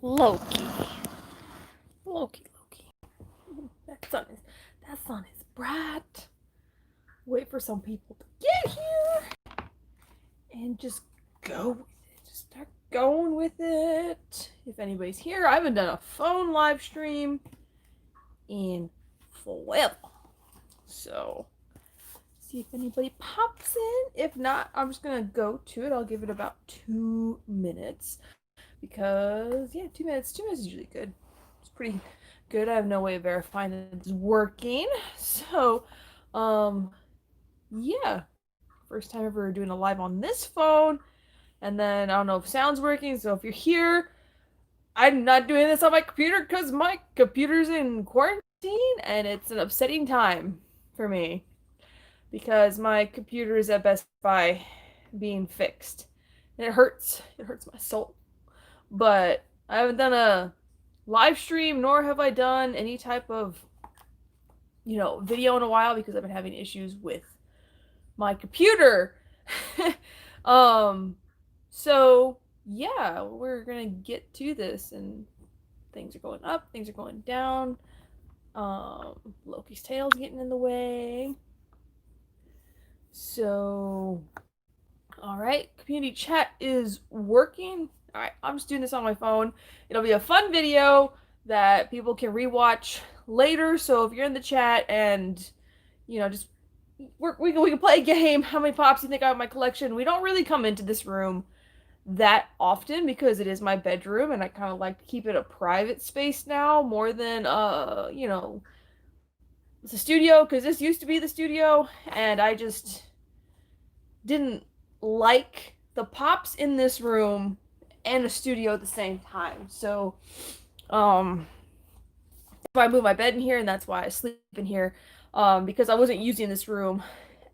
Loki. Loki. That son is brat. Wait for some people to get here and just go with it. Just start going with it. If anybody's here, I haven't done a phone live stream in forever. So, see if anybody pops in. If not, I'm just gonna go to it. I'll give it about 2 minutes because yeah, 2 minutes. 2 minutes is usually good. It's pretty good. I have no way of verifying that it's working. So, yeah, first time ever doing a live on this phone. And then I don't know if sound's working. So if you're here, I'm not doing this on my computer because my computer's in quarantine and it's an upsetting time for me because my computer is at Best Buy being fixed. And it hurts. It hurts my soul. But I haven't done a live stream, nor have I done any type of, video in a while because I've been having issues with my computer. um, so yeah, we're gonna get to this, and things are going up, things are going down. Loki's tail's getting in the way. So, all right, community chat is working. All right, I'm just doing this on my phone. It'll be a fun video that people can rewatch later. So if you're in the chat and just we can play a game. How many pops do you think I have in my collection? We don't really come into this room that often because it is my bedroom and I kind of like to keep it a private space now more than it's a studio because this used to be the studio and I just didn't like the pops in this room and a studio at the same time. So that's why I moved my bed in here and that's why I sleep in here. Because I wasn't using this room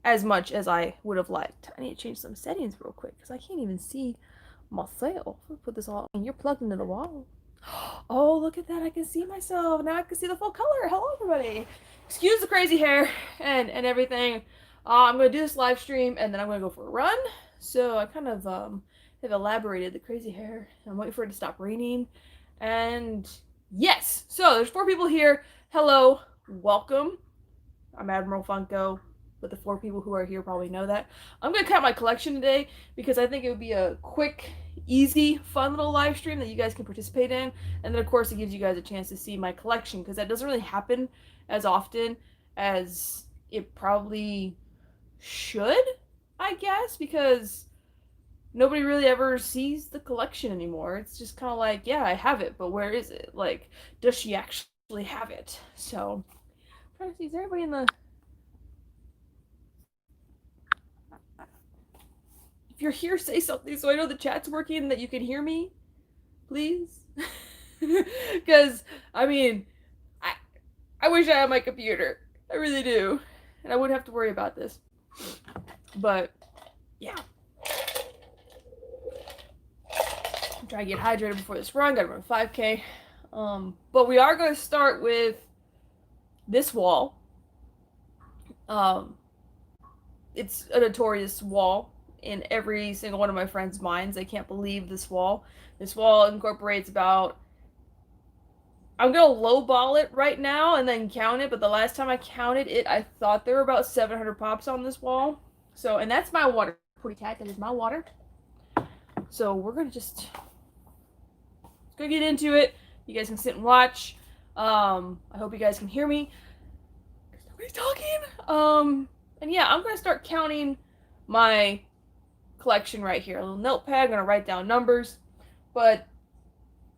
as much as I would have liked. I need to change some settings real quick because I can't even see myself. I'll put this all. You're plugged into the wall. Oh, look at that! I can see myself now. I can see the full color. Hello, everybody. Excuse the crazy hair and everything. I'm gonna do this live stream and then I'm gonna go for a run. So I kind of have elaborated the crazy hair. I'm waiting for it to stop raining. And yes, so there's 4 people here. Hello, welcome. I'm Admiral Funko, but the 4 people who are here probably know that. I'm going to count my collection today because I think it would be a quick, easy, fun little live stream that you guys can participate in. And then, of course, it gives you guys a chance to see my collection because that doesn't really happen as often as it probably should, I guess, because nobody really ever sees the collection anymore. It's just kind of like, yeah, I have it, but where is it? Like, does she actually have it? So trying to see, is everybody in the... If you're here, say something so I know the chat's working and that you can hear me, please. Because, I mean, I wish I had my computer. I really do. And I wouldn't have to worry about this. But, yeah. I'm trying to get hydrated before this run. Gotta run 5K. But we are going to start with this wall. It's a notorious wall in every single one of my friends' minds. They can't believe this wall. This wall incorporates about... I'm going to lowball it right now and then count it, but the last time I counted it, I thought there were about 700 pops on this wall. So, and that's my water. Pretty cat, that is my water. So we're going to just... Let's go get into it. You guys can sit and watch. I hope you guys can hear me. Nobody's talking. And yeah, I'm going to start counting my collection right here. A little notepad. I'm going to write down numbers. But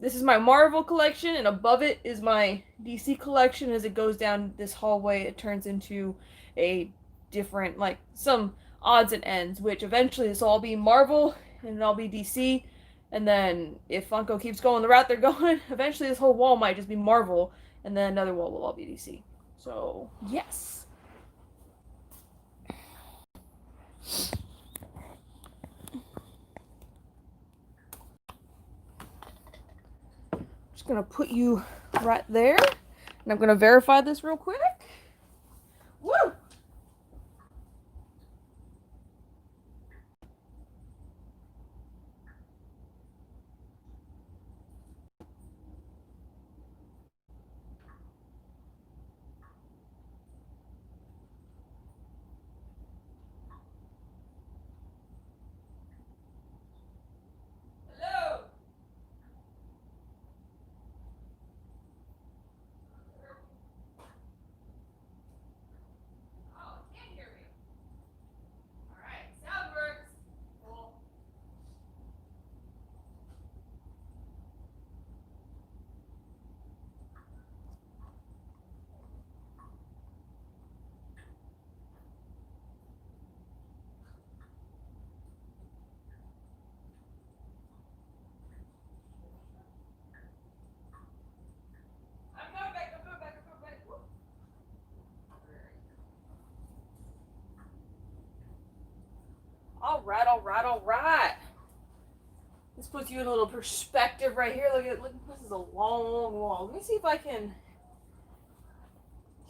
this is my Marvel collection, and above it is my DC collection. As it goes down this hallway, it turns into a different, like, some odds and ends, which eventually this will all be Marvel, and it'll all be DC. And then if Funko keeps going the route they're going, eventually this whole wall might just be Marvel, and then another wall will all be DC. So, yes. Just gonna put you right there, and I'm gonna verify this real quick. Woo! Alright, alright, alright. This puts you in a little perspective right here. Look, this is a long wall. Let me see if I can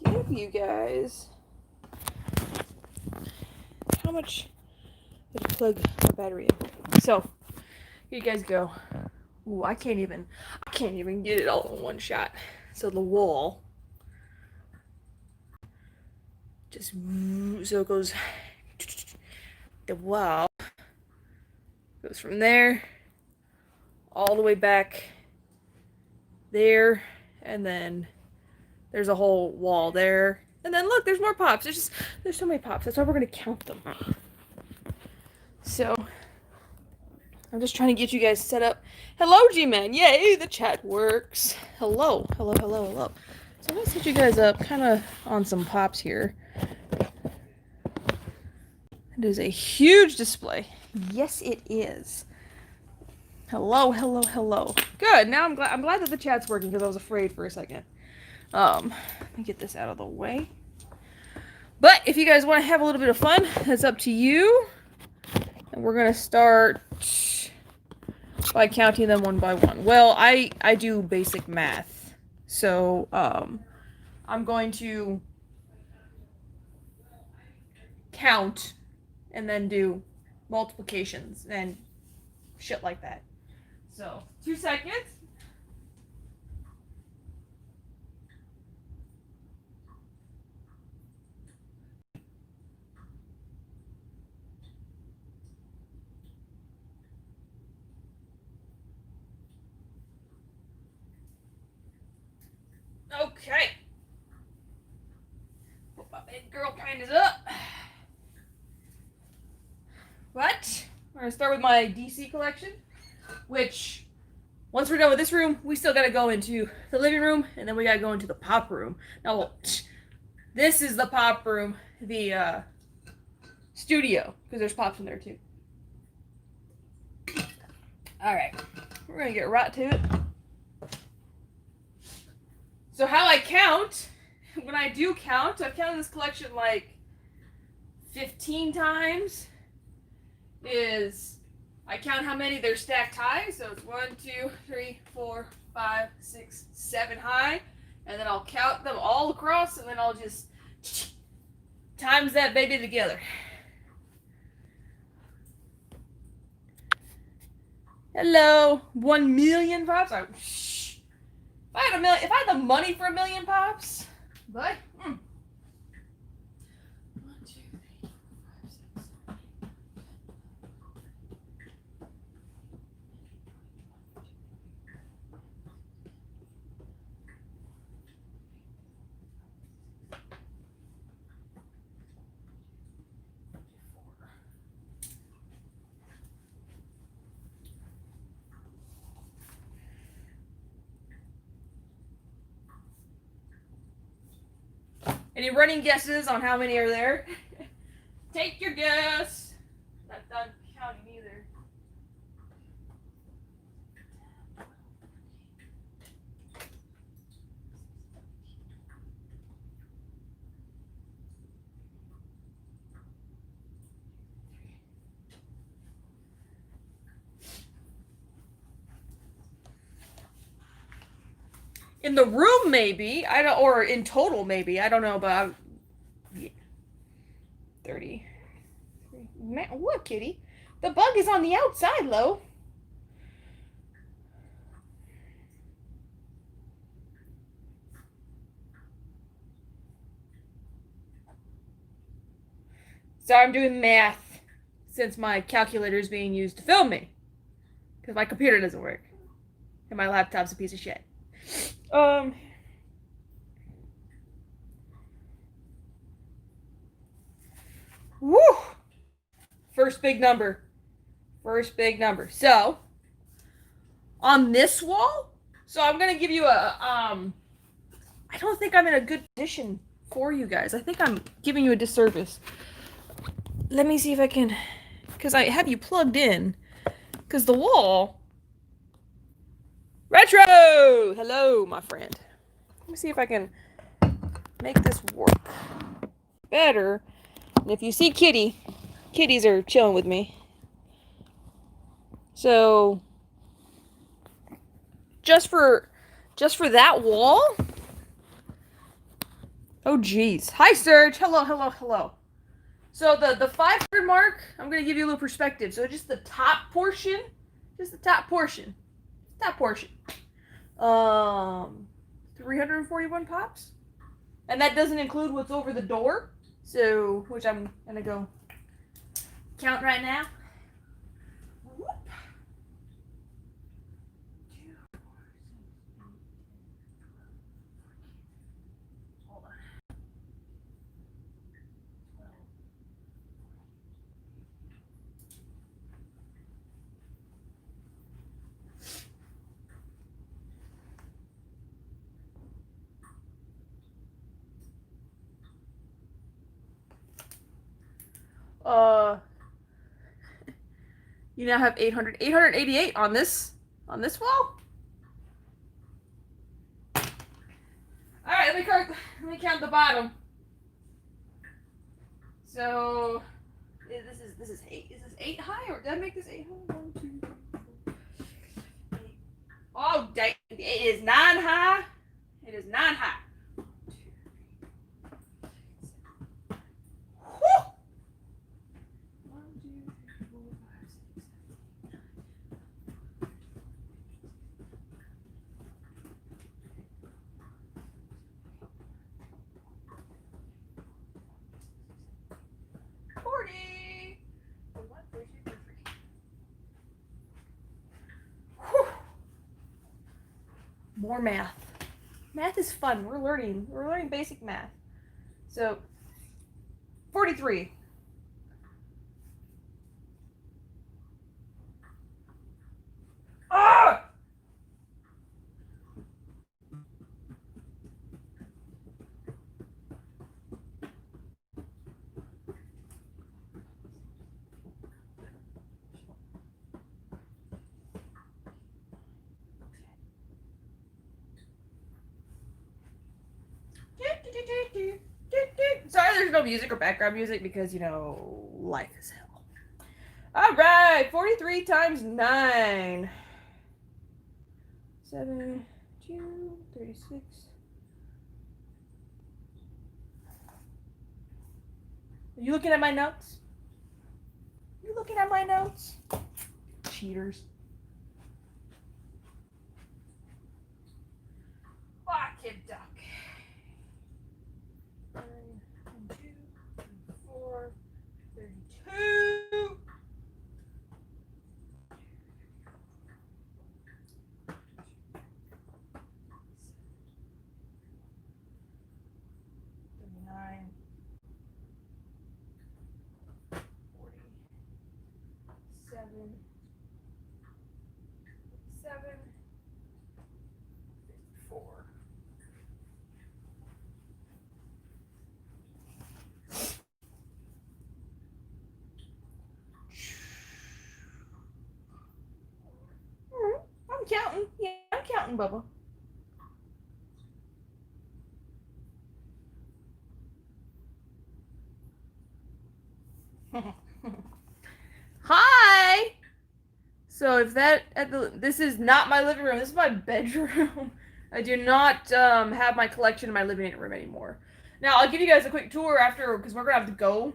give you guys how much did I plug my battery in. So here you guys go. Ooh, I can't even get it all in one shot. So the wall just so it goes, the wall goes from there all the way back there, and then there's a whole wall there, and then look, there's more pops. There's so many pops. That's why we're gonna count them. So I'm just trying to get you guys set up. Hello, G-Man. Yay, the chat works. Hello, hello, hello, hello. So I'm gonna set you guys up kind of on some pops here. It is a huge display. Yes, it is. Hello, hello, hello. Good. Now I'm glad that the chat's working, because I was afraid for a second. Let me get this out of the way. But if you guys want to have a little bit of fun, that's up to you. And we're gonna start by counting them one by one. Well, I do basic math, so I'm going to count and then do multiplications and shit like that. So, 2 seconds. Okay. Put my big girl pandas up. But we're gonna start with my DC collection, which once we're done with this room, we still gotta go into the living room, and then we gotta go into the pop room. Now, this is the pop room, the studio, because there's pops in there too. Alright, we're gonna get right to it. So how I count, when I do count, I've counted this collection like 15 times, is I count how many they're stacked high. So it's 1, 2, 3, 4, 5, 6, 7 high. And then I'll count them all across, and then I'll just times that baby together. Hello, 1 million pops. If I had the money for 1 million pops, but 1, 2, 3, 4, 5, 6, 7, 8, 9, 10, 11, 12, 13, 14. Any running guesses on how many are there? Take your guess. Not done counting either. In the room, maybe. I don't, or in total, maybe. I don't know, but yeah. 30. Man, what, kitty? The bug is on the outside, Lo. So I'm doing math since my calculator is being used to film me, because my computer doesn't work and my laptop's a piece of shit. Woo! First big number. So, on this wall, so I'm gonna give you a, I don't think I'm in a good position for you guys. I think I'm giving you a disservice. Let me see if I can, because I have you plugged in, because the wall, Retro! Hello, my friend. Let me see if I can make this work better. And if you see kitties are chilling with me. So just for that wall. Oh geez. Hi Serge. Hello, hello, hello. So the 500 mark, I'm gonna give you a little perspective. So just the top portion, just the top portion, top portion. 341 pops, and that doesn't include what's over the door. So which I'm gonna go count right now. Whoop. Hold on. You now have 888 on this wall. All right, let me count the bottom. So this is 8. Is this 8 high, or did I make this 8 high? 1, 2, 3, 4, 8. Oh, dang! It is 9 high. It is 9 high. Whew. 1, 2, 3, 4, 5, 6, 7, 40. 1, 2, 3, 4. Whew. More math. Math is fun. We're learning basic math. So 43. Ah! Sorry, there's no music or background music because, life is hell. All right, 43 times 9. 7, 2, 36. Are you looking at my notes? You looking at my notes? Cheaters. Kid duck. 9, 2, 4, 32. 39. 47. 54. I'm counting. Yeah, I'm counting, Bubba. Hi. So if this is not my living room. This is my bedroom. I do not have my collection in my living room anymore. Now I'll give you guys a quick tour after because we're gonna have to go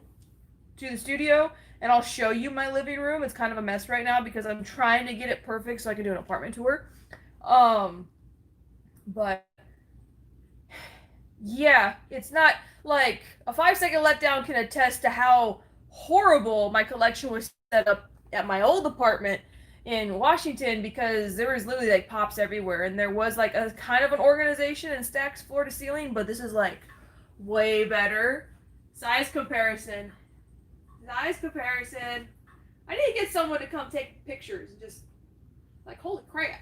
to the studio and I'll show you my living room. It's kind of a mess right now because I'm trying to get it perfect so I can do an apartment tour. But yeah, it's not like a 5-second letdown can attest to how horrible my collection was set up at my old apartment in Washington because there was literally like pops everywhere and there was like a kind of an organization and stacks floor to ceiling, but this is like way better. Size comparison. Size comparison. I need to get someone to come take pictures and just like holy crap.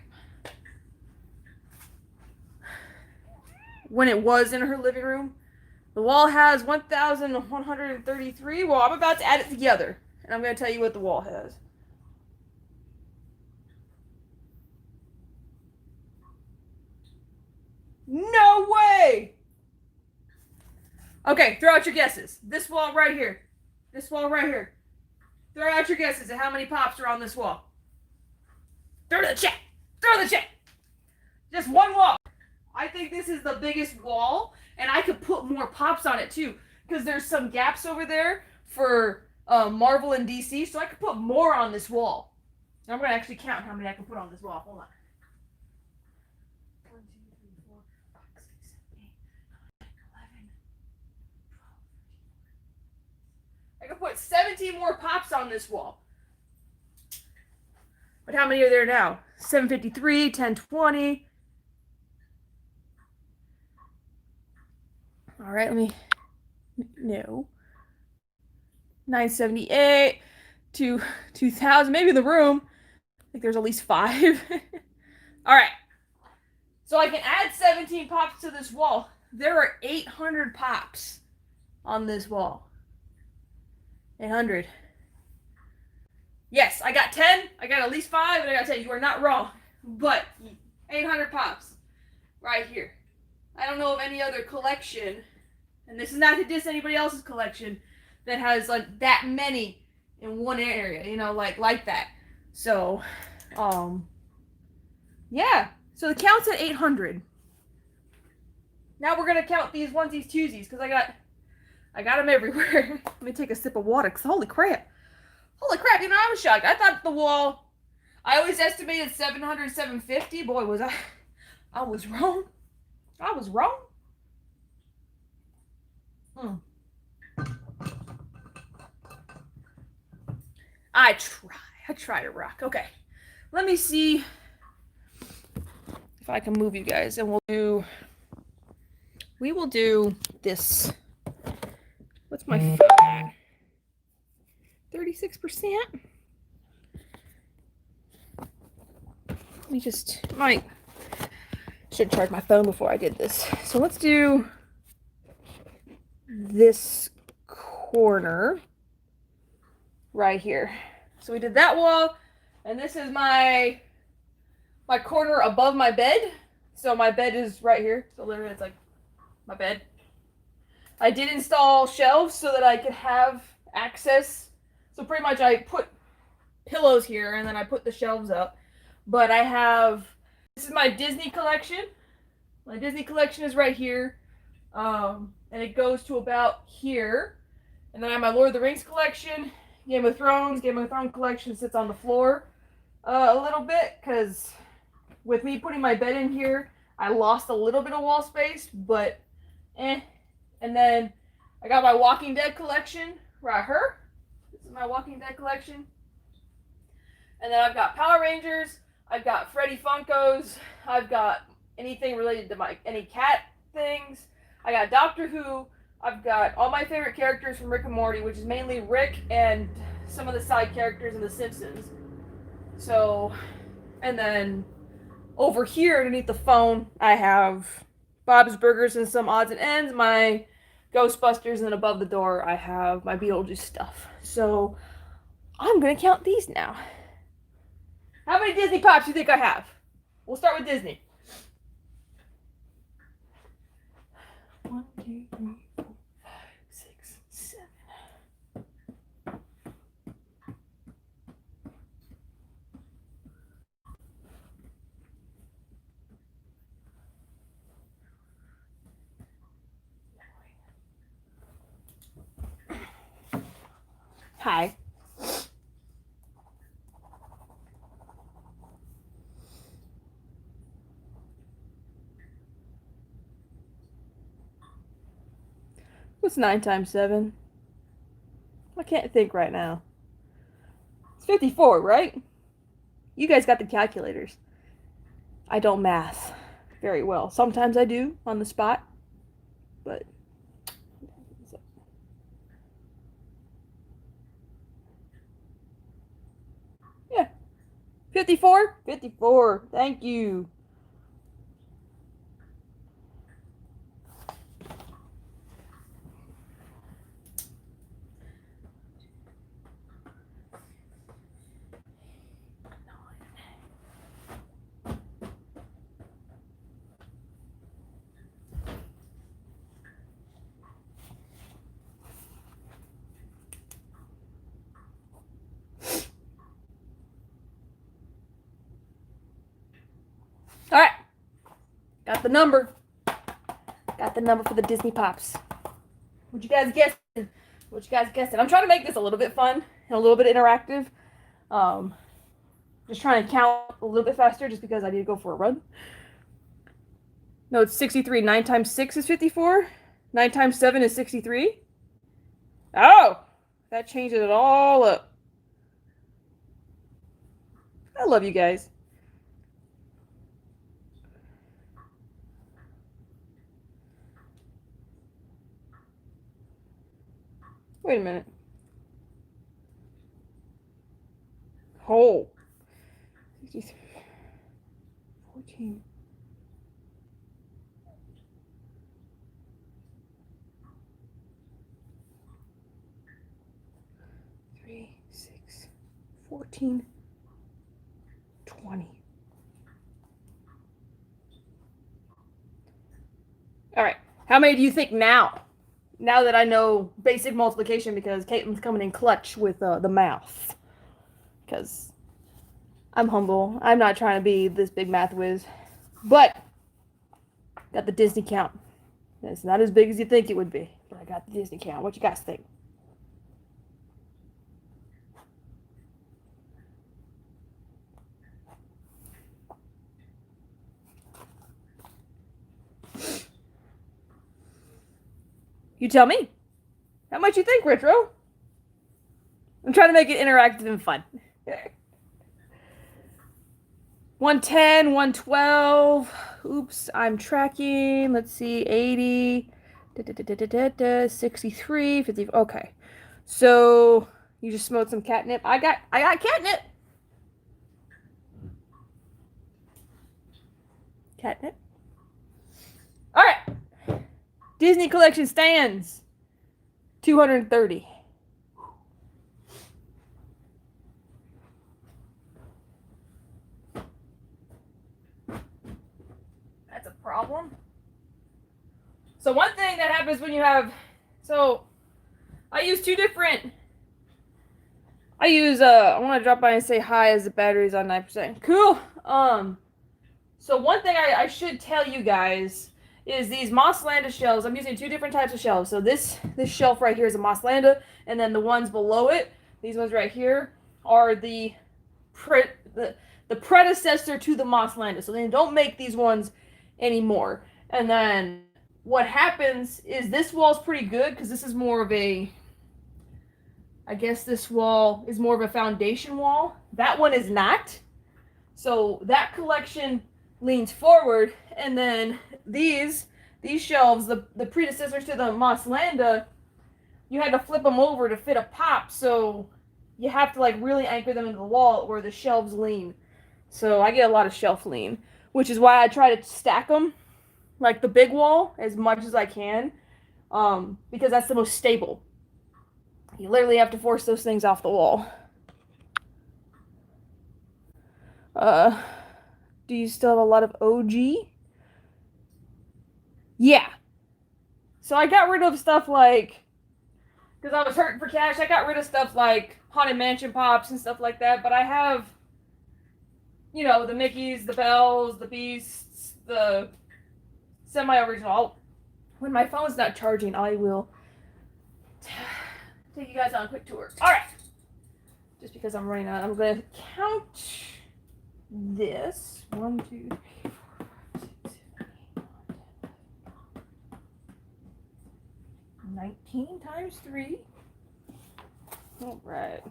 When it was in her living room. The wall has 1,133. Well, I'm about to add it together, and I'm going to tell you what the wall has. No way! Okay, throw out your guesses. This wall right here. This wall right here. Throw out your guesses at how many pops are on this wall. Throw it in the chat. Throw it in the chat. Just one wall. I think this is the biggest wall, and I could put more pops on it too, because there's some gaps over there for Marvel and DC, so I could put more on this wall. I'm gonna actually count how many I can put on this wall. Hold on. 1, 2, 3, 4, 5, 6, 7, 8, 9, 11, 12, 13. I could put 17 more pops on this wall. But how many are there now? 753, 1020. All right, let me. No. 978 to 2000. Maybe in the room. I think there's at least 5. All right. So I can add 17 pops to this wall. There are 800 pops on this wall. 800. Yes, I got 10. I got at least 5, and I got 10. You are not wrong. But 800 pops right here. I don't know of any other collection, and this is not to diss anybody else's collection, that has like that many in one area, you know, like that. So, yeah. So the count's at 800. Now we're gonna count these onesies, twosies, because I got them everywhere. Let me take a sip of water, because holy crap, you know, I was shocked. I thought the wall, I always estimated 700, 750. Boy, was I was wrong. I was wrong. I try to rock. Okay, let me see if I can move you guys, and we will do this. What's my phone at? 36%. Let me just, should charge my phone before I did this. So let's do this corner right here. So we did that wall, and this is my corner above my bed. So my bed is right here. So literally it's like my bed. I did install shelves so that I could have access. So pretty much I put pillows here, and then I put the shelves up. But I have, this is my Disney collection. My Disney collection is right here. And it goes to about here. And then I have my Lord of the Rings collection. Game of Thrones collection sits on the floor a little bit, because with me putting my bed in here, I lost a little bit of wall space, but eh. And then I got my Walking Dead collection right here. This is my Walking Dead collection. And then I've got Power Rangers, I've got Freddy Funkos, I've got anything related to any cat things. I got Doctor Who, I've got all my favorite characters from Rick and Morty, which is mainly Rick and some of the side characters in The Simpsons. So, and then over here underneath the phone, I have Bob's Burgers and some odds and ends, my Ghostbusters, and then above the door, I have my Beetlejuice stuff. So, I'm gonna count these now. How many Disney Pops do you think I have? We'll start with Disney. 1, 2, 3, 4, 5, 6, 7. Hi. What's 9 times 7? I can't think right now. It's 54, right? You guys got the calculators. I don't math very well. Sometimes I do on the spot, but yeah. 54? 54. Thank you. All right. Got the number. Got the number for the Disney Pops. What you guys guessing? What you guys guessing? I'm trying to make this a little bit fun and a little bit interactive. Um, just trying to count a little bit faster just because I need to go for a run. No, it's 63. 9 times 6 is 54. 9 times 7 is 63. Oh, that changes it all up. I love you guys. Wait a minute. Oh. 63. 14. 3, 6, 14, 20. All right. How many do you think now? Now that I know basic multiplication, because Caitlin's coming in clutch with the math. Because I'm humble. I'm not trying to be this big math whiz. But got the Disney count. It's not as big as you think it would be. But I got the Disney count. What you guys think? You tell me. How much you think, Retro? I'm trying to make it interactive and fun. 110, 112. Oops, I'm tracking. Let's see, 80, 63, 50. Okay. So you just smoked some catnip. I got catnip. Catnip. All right. Disney collection stands 230. That's a problem. So one thing that happens when you have, so I use two different. I want to drop by and say hi as the battery's on 9%. Cool. So one thing I should tell you guys is these Mosslanda shelves. I'm using two different types of shelves. So this shelf right here is a Mosslanda, and then the ones below it, these ones right here, are the predecessor to the Mosslanda. So they don't make these ones anymore. And then what happens is this wall's pretty good because this is more of a, I guess this wall is more of a foundation wall. That one is not. So that collection leans forward, and then these shelves, the predecessors to the Mosslanda, you had to flip them over to fit a pop, so you have to like really anchor them into the wall where the shelves lean. So I get a lot of shelf lean, which is why I try to stack them like the big wall as much as I can, because that's the most stable. You literally have to force those things off the wall. Do you still have a lot of OG? Yeah. So I got rid of stuff like, because I was hurting for cash, I got rid of stuff like Haunted Mansion Pops and stuff like that, but I have, you know, the Mickeys, the Bells, the Beasts, the semi-original. When my phone's not charging, I will take you guys on a quick tour. All right. Just because I'm running out, I'm going to count this. 1, 2, 3, 4, 5, 6, 7, 8, 9, 10. 19 times 3. All right.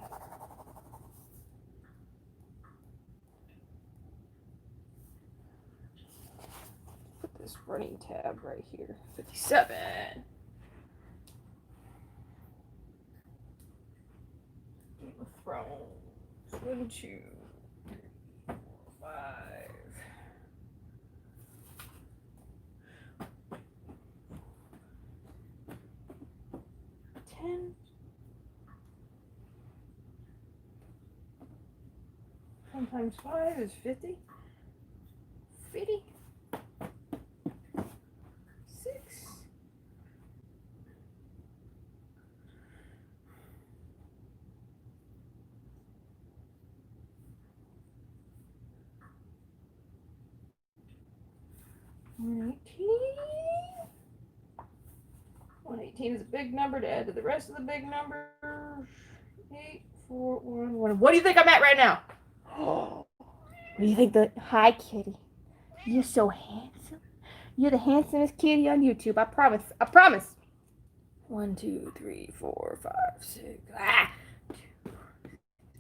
Put this running tab right here. 57. Game of Thrones. 1, 2, 3, 4, 5. 10. 10 times 5 is 50. 50. 6. 118. 118 is a big number to add to the rest of the big numbers. 8, 4, 1, 1. What do you think I'm at right now? Oh, what do you think? Hi, kitty. You're so handsome. You're the handsomest kitty on YouTube. I promise. I promise. 1, 2, 3, 4, 5, 6. 2,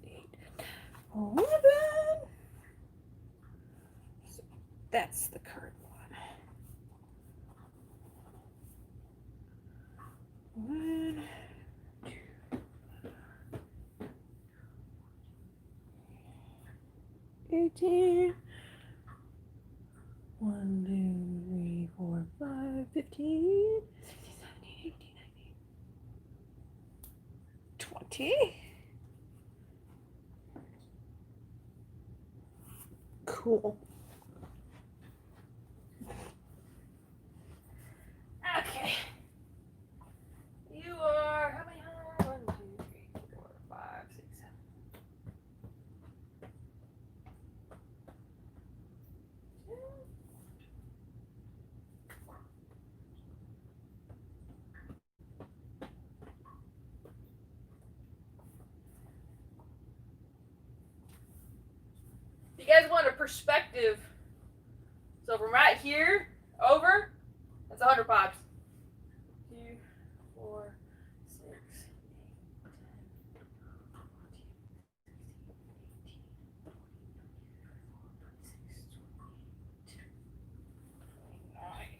8, 11. So that's the current one. 1, 2, 18. 1, 2, 3, 4, 5, 15, 16, 17, 18, 19, 20. Cool. Okay. You are how many? 1, 2, 3, 4, 5, 6, 7. If you guys want a perspective, so from right here over, that's 100 pops. 2, 4, 6, 8, 10, 14, 16, 18, 26, 28, 29.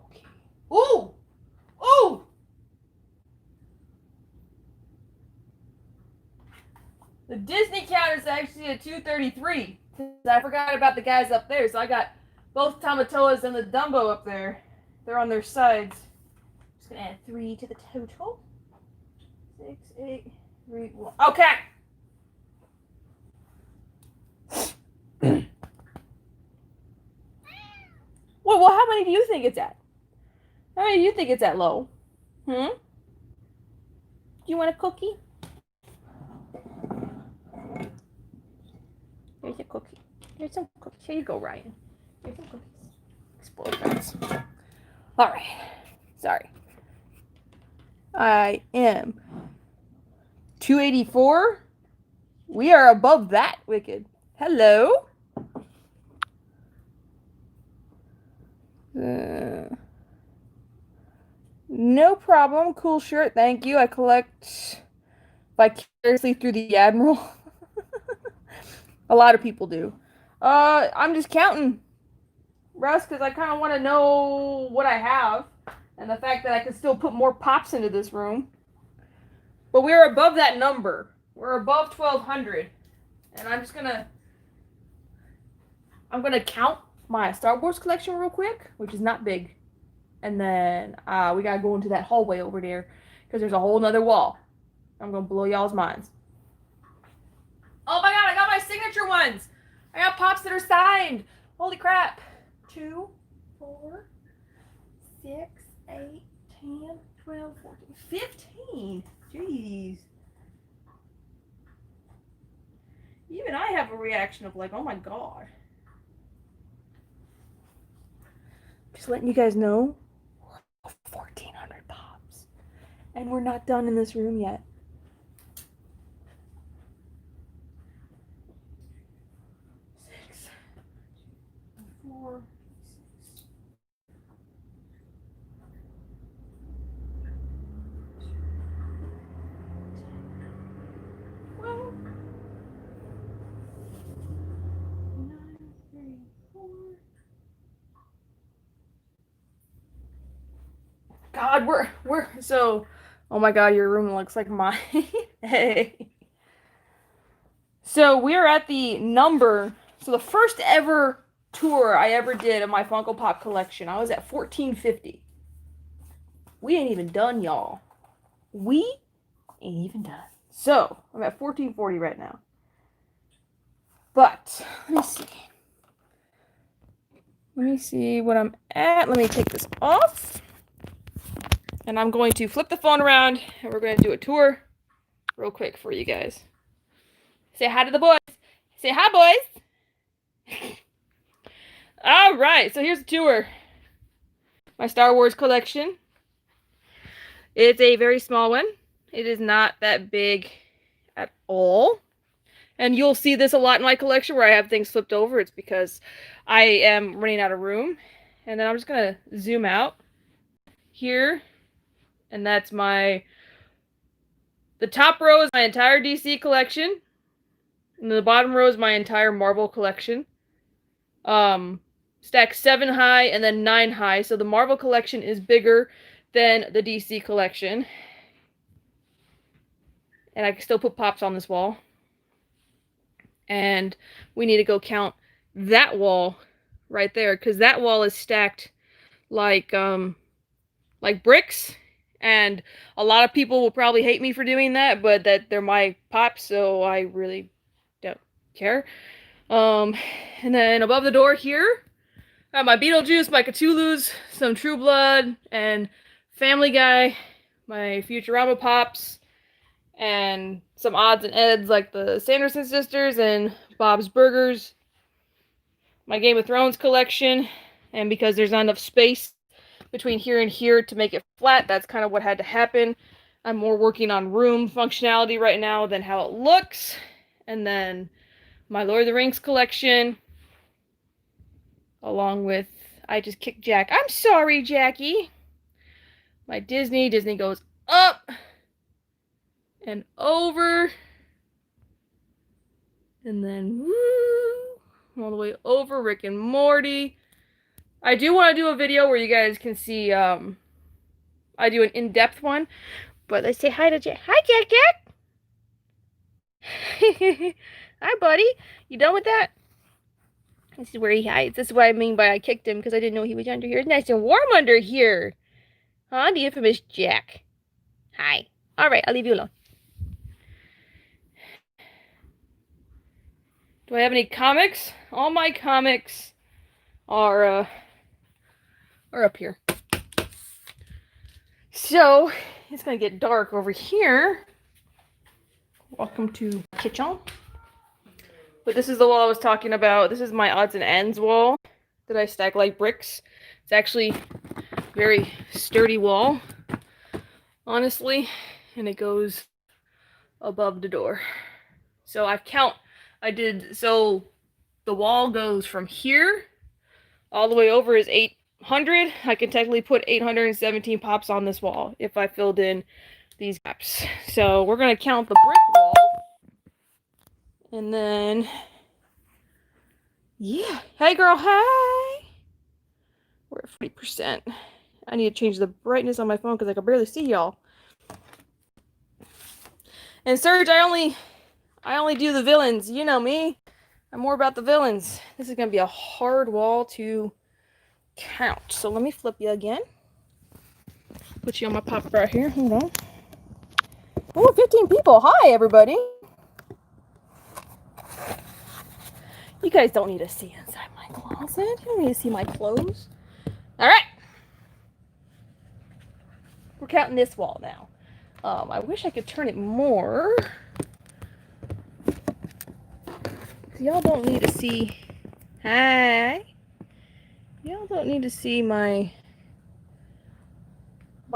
Okay. Ooh! Ooh! The Disney count is actually a 233. I forgot about the guys up there, so I got both Tamatoas and the Dumbo up there. They're on their sides. Just gonna add 3 to the total. 6, 8, 3, 1. Okay! Well, how many do you think it's at? How many do you think it's at low? Do you want a cookie? Here's a cookie. Here's some cookies. Here you go, Ryan. Here's some cookies. Spoiled brats. Alright. Sorry. I am 284. We are above that, Wicked. Hello? No problem. Cool shirt. Thank you. I collect vicariously through the Admiral. A lot of people do. I'm just counting, Russ, because I kind of want to know what I have. And the fact that I can still put more pops into this room. But we're above that number. We're above 1,200. And I'm gonna count my Star Wars collection real quick, which is not big. And then we gotta go into that hallway over there, because there's a whole nother wall. I'm gonna blow y'all's minds. Oh my god, I got my signature ones! I got pops that are signed! Holy crap. 2, 4, 6, 8, 10, 12, 14, 15! Jeez. Even I have a reaction of like, oh my god. Just letting you guys know, we're 1,400 pops. And we're not done in this room yet. 6, 4, 6. God, we're so. Oh my God, your room looks like mine. Hey. So we're at the number. So the first ever tour I ever did of my Funko Pop collection, I was at 1450. We ain't even done, y'all. We ain't even done. So I'm at 1440 right now. But let me see. Let me see what I'm at. Let me take this off. And I'm going to flip the phone around and we're going to do a tour real quick for you guys. Say hi to the boys. Say hi, boys. All right, so here's the tour. My Star Wars collection. It's a very small one. It is not that big at all. And you'll see this a lot in my collection where I have things flipped over. It's because I am running out of room. And then I'm just going to zoom out here. And that's the top row is my entire DC collection. And the bottom row is my entire Marvel collection. Stacked 7 high and then 9 high. So the Marvel collection is bigger than the DC collection. And I can still put pops on this wall. And we need to go count that wall right there, because that wall is stacked like bricks. And a lot of people will probably hate me for doing that, but they're my pops, so I really don't care. And then above the door here, I have my Beetlejuice, my Cthulhu's, some True Blood, and Family Guy, my Futurama pops, and some odds and ends like the Sanderson sisters and Bob's Burgers, my Game of Thrones collection, and because there's not enough space between here and here to make it flat, that's kind of what had to happen. I'm more working on room functionality right now than how it looks. And then my Lord of the Rings collection, along with I just kicked Jack. I'm sorry, Jackie. My Disney goes up and over. And then woo, all the way over. Rick and Morty. I do want to do a video where you guys can see, I do an in-depth one. But let's say hi to Jack. Hi, Jack. Hi, buddy. You done with that? This is where he hides. This is what I mean by I kicked him, because I didn't know he was under here. It's nice and warm under here. Huh? The infamous Jack. Hi. Alright, I'll leave you alone. Do I have any comics? All my comics are up here. So, it's gonna get dark over here. Welcome to kitchen. But this is the wall I was talking about. This is my odds and ends wall that I stack like bricks. It's actually a very sturdy wall, honestly, and it goes above the door. So so the wall goes from here all the way over is 800. I can technically put 817 pops on this wall if I filled in these gaps. So we're going to count the brick wall. And then, yeah. Hey, girl, hi. We're at 40%. I need to change the brightness on my phone because I can barely see y'all. And Serge, I only do the villains. You know me. I'm more about the villains. This is going to be a hard wall to count. So let me flip you again. Put you on my pop right here. Hold on. Oh, 15 people. Hi, everybody. You guys don't need to see inside my closet. You don't need to see my clothes. All right. We're counting this wall now. I wish I could turn it more. Y'all don't need to see. Hi. Y'all don't need to see my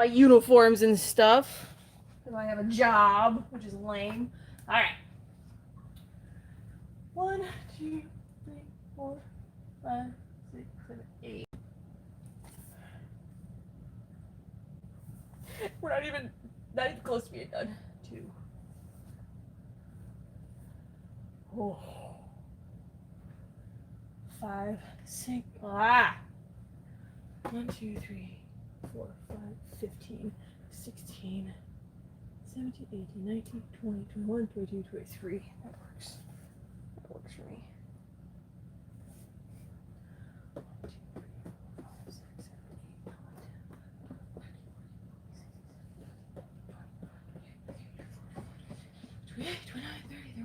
uniforms and stuff. Because I have a job, which is lame. All right. 1, 2, 3, 4, 5, 6, 7, 8. We're not even close to being done. 2. Oh. 5, 6. 1, 2, 3, 4, 5, 15, 16, 17, 18, 19, 20, 21, 22, 23. That works. That works for me.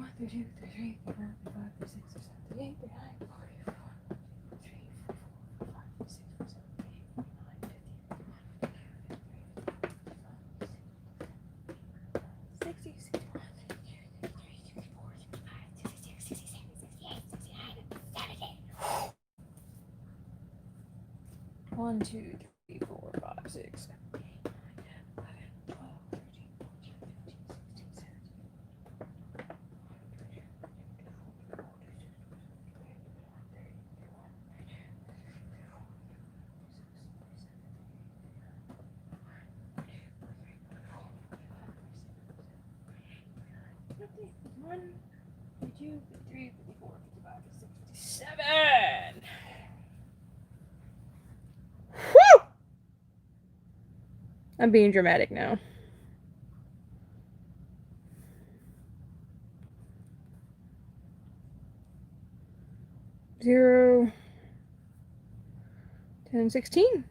1, 2, 3, 4, 5, 6, 7, 8, 9, 10, 28, 29, 30, 31, 32, 33, 34, 35, 36, 37, 38, 39, 40, 41, 43, 44, 45, 46, 47, 48, 49, 50, 60, 61, 62, 63, 64, 65, 66, 67, 68, 69, 70. 1, 2, 3, 4, 5, 6, 7, 8, 9, 10, 11, 12, 13, 14, 15, 16, 17. 1, 52, 53, 54, 55, 56, 57. Whew! I'm being dramatic now. 0, 10, 16.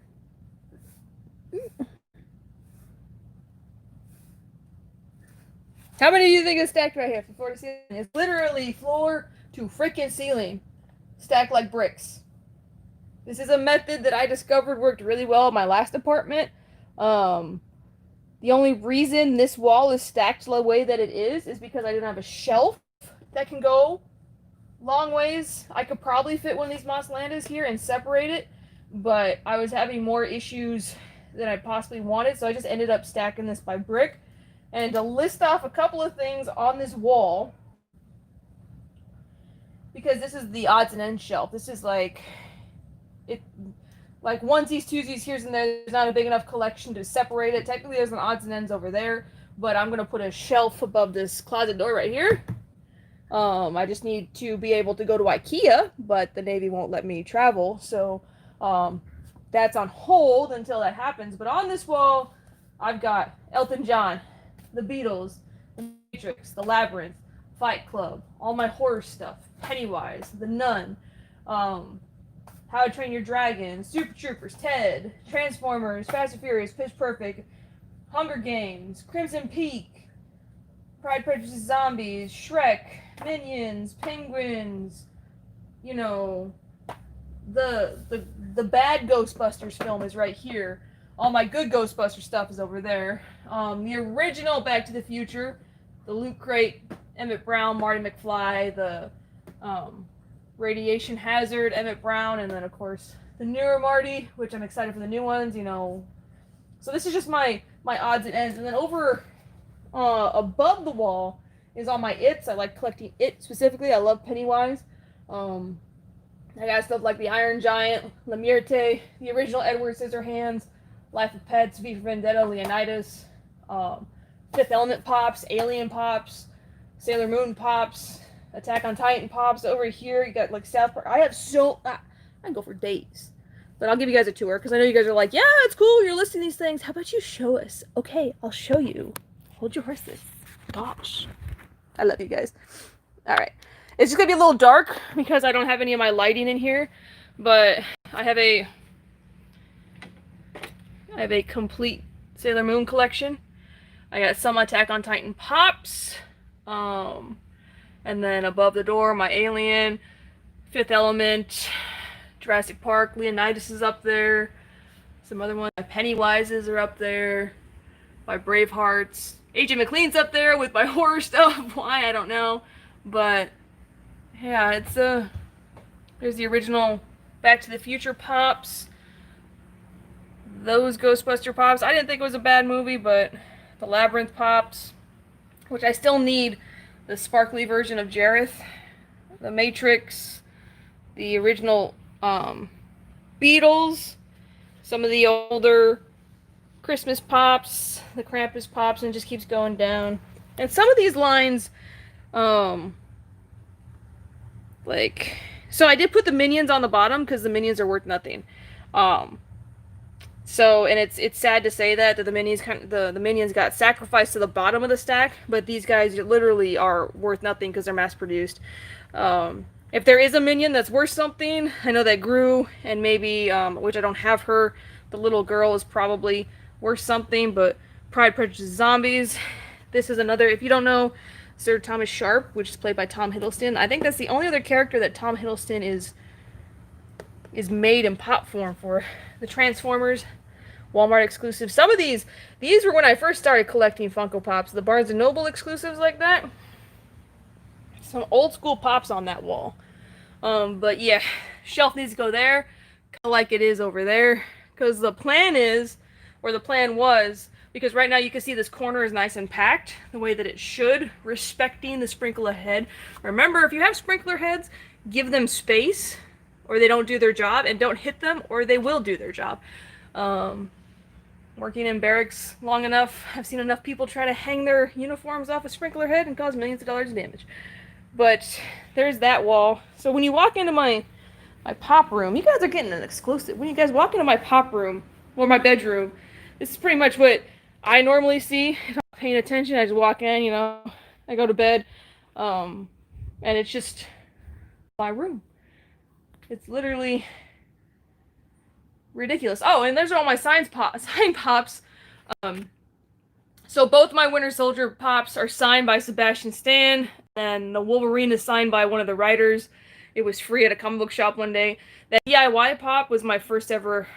How many do you think is stacked right here from floor to ceiling? It's literally floor to freaking ceiling, stacked like bricks. This is a method that I discovered worked really well in my last apartment. The only reason this wall is stacked the way that it is because I didn't have a shelf that can go long ways. I could probably fit one of these Moss Landas here and separate it, but I was having more issues than I possibly wanted, so I just ended up stacking this by brick. And to list off a couple of things on this wall, because this is the odds and ends shelf. This is like onesies, twosies, here's and there. There's not a big enough collection to separate it. Technically, there's an odds and ends over there, but I'm gonna put a shelf above this closet door right here. I just need to be able to go to IKEA, but the Navy won't let me travel, so that's on hold until that happens. But on this wall, I've got Elton John, the Beatles, the Matrix, the Labyrinth, Fight Club, all my horror stuff, Pennywise, the Nun, How to Train Your Dragon, Super Troopers, Ted, Transformers, Fast and Furious, Pitch Perfect, Hunger Games, Crimson Peak, Pride, Prejudice, Zombies, Shrek, Minions, Penguins, you know, the bad Ghostbusters film is right here. All my good Ghostbusters stuff is over there. The original Back to the Future, the Loot Crate, Emmett Brown, Marty McFly, the Radiation Hazard, Emmett Brown, and then of course the newer Marty, which I'm excited for the new ones, you know. So this is just my odds and ends. And then over above the wall is all my its. I like collecting it specifically. I love Pennywise. I got stuff like the Iron Giant, La Muerte, the original Edward Scissorhands, Life of Pets, V for Vendetta, Leonidas, Fifth Element pops, Alien pops, Sailor Moon pops, Attack on Titan pops. Over here, you got like South Park. I can go for days. But I'll give you guys a tour because I know you guys are like, yeah, it's cool. You're listing these things. How about you show us? Okay, I'll show you. Hold your horses. Gosh. I love you guys. All right. It's just going to be a little dark because I don't have any of my lighting in here. But I have a complete Sailor Moon collection. I got some Attack on Titan pops. And then above the door, my Alien, Fifth Element, Jurassic Park, Leonidas is up there. Some other ones. My Pennywises are up there. My Bravehearts. AJ McLean's up there with my horror stuff. Why, I don't know. But, yeah, it's there's the original Back to the Future pops. Those Ghostbuster pops. I didn't think it was a bad movie, but the Labyrinth pops, which I still need the sparkly version of Jareth. The Matrix. The original Beatles. Some of the older Christmas pops, the Krampus pops, and it just keeps going down. And some of these lines, so I did put the Minions on the bottom because the Minions are worth nothing. So, and it's sad to say that the minions the minions got sacrificed to the bottom of the stack, but these guys literally are worth nothing because they're mass produced. If there is a minion that's worth something, I know that Gru and maybe which I don't have her, the little girl is probably worth something, but Pride, Prejudice, Zombies. This is another. If you don't know Sir Thomas Sharp, which is played by Tom Hiddleston, I think that's the only other character that Tom Hiddleston is made in pop form for. The Transformers, Walmart exclusive. Some of these were when I first started collecting Funko Pops. The Barnes and Noble exclusives like that. Some old school pops on that wall. But yeah, shelf needs to go there, kind of like it is over there, because the plan is, or the plan was, because right now you can see this corner is nice and packed the way that it should, respecting the sprinkler head. Remember, if you have sprinkler heads, give them space or they don't do their job, and don't hit them or they will do their job. Working in barracks long enough, I've seen enough people try to hang their uniforms off a sprinkler head and cause millions of dollars of damage. But there's that wall. So when you walk into my pop room, you guys are getting an exclusive. When you guys walk into my pop room or my bedroom, this is pretty much what I normally see. If I'm paying attention, I just walk in, you know, I go to bed, and it's just my room. It's literally ridiculous. Oh, and there's all my sign pops. So both my Winter Soldier pops are signed by Sebastian Stan, and the Wolverine is signed by one of the writers. It was free at a comic book shop one day. That DIY pop was my first ever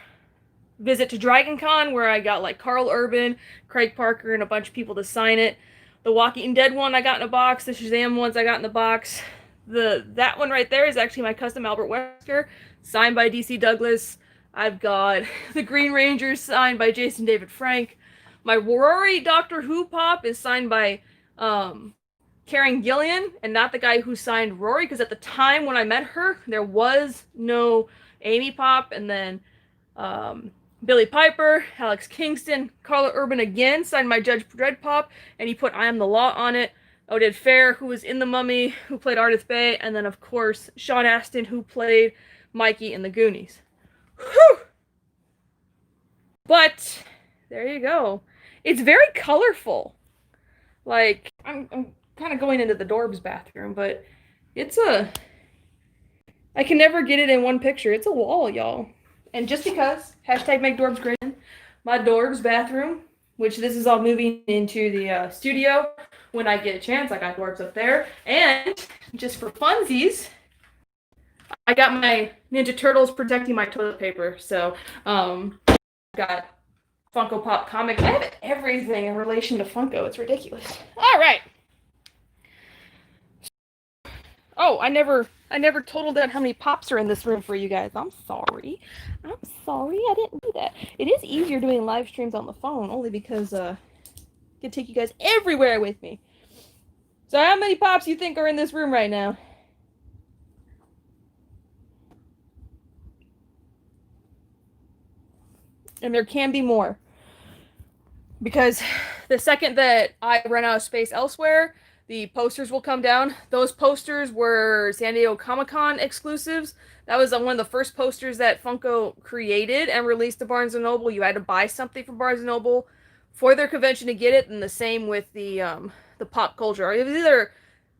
visit to Dragon Con, where I got like Carl Urban, Craig Parker, and a bunch of people to sign it. The Walking Dead one I got in a box. The Shazam ones I got in the box. That one right there is actually my custom Albert Wesker, signed by DC Douglas. I've got the Green Ranger signed by Jason David Frank. My Rory Doctor Who pop is signed by Karen Gillian, and not the guy who signed Rory, because at the time when I met her, there was no Amy pop. And then Billy Piper, Alex Kingston, Carla Urban again signed my Judge Dredd pop, and he put I Am the Law on it. Oded Fair, who was in The Mummy, who played Ardith Bay, and then of course Sean Astin, who played Mikey in The Goonies. Whew! But there you go. It's very colorful. Like, I'm kind of going into the Dorbs bathroom, but it's I can never get it in one picture. It's a wall, y'all. And just because, hashtag make Dorbs great, my Dorbs bathroom, which this is all moving into the studio when I get a chance. I got Dorbs up there. And just for funsies, I got my Ninja Turtles protecting my toilet paper. So, got Funko Pop comics. I have everything in relation to Funko. It's ridiculous. All right. Oh, I never totaled out how many pops are in this room for you guys. I'm sorry. I didn't do that. It is easier doing live streams on the phone, only because I can take you guys everywhere with me. So how many pops you think are in this room right now? And there can be more. Because the second that I run out of space elsewhere, the posters will come down. Those posters were San Diego Comic-Con exclusives. That was one of the first posters that Funko created and released to Barnes & Noble. You had to buy something from Barnes & Noble for their convention to get it, and the same with the pop culture. It was either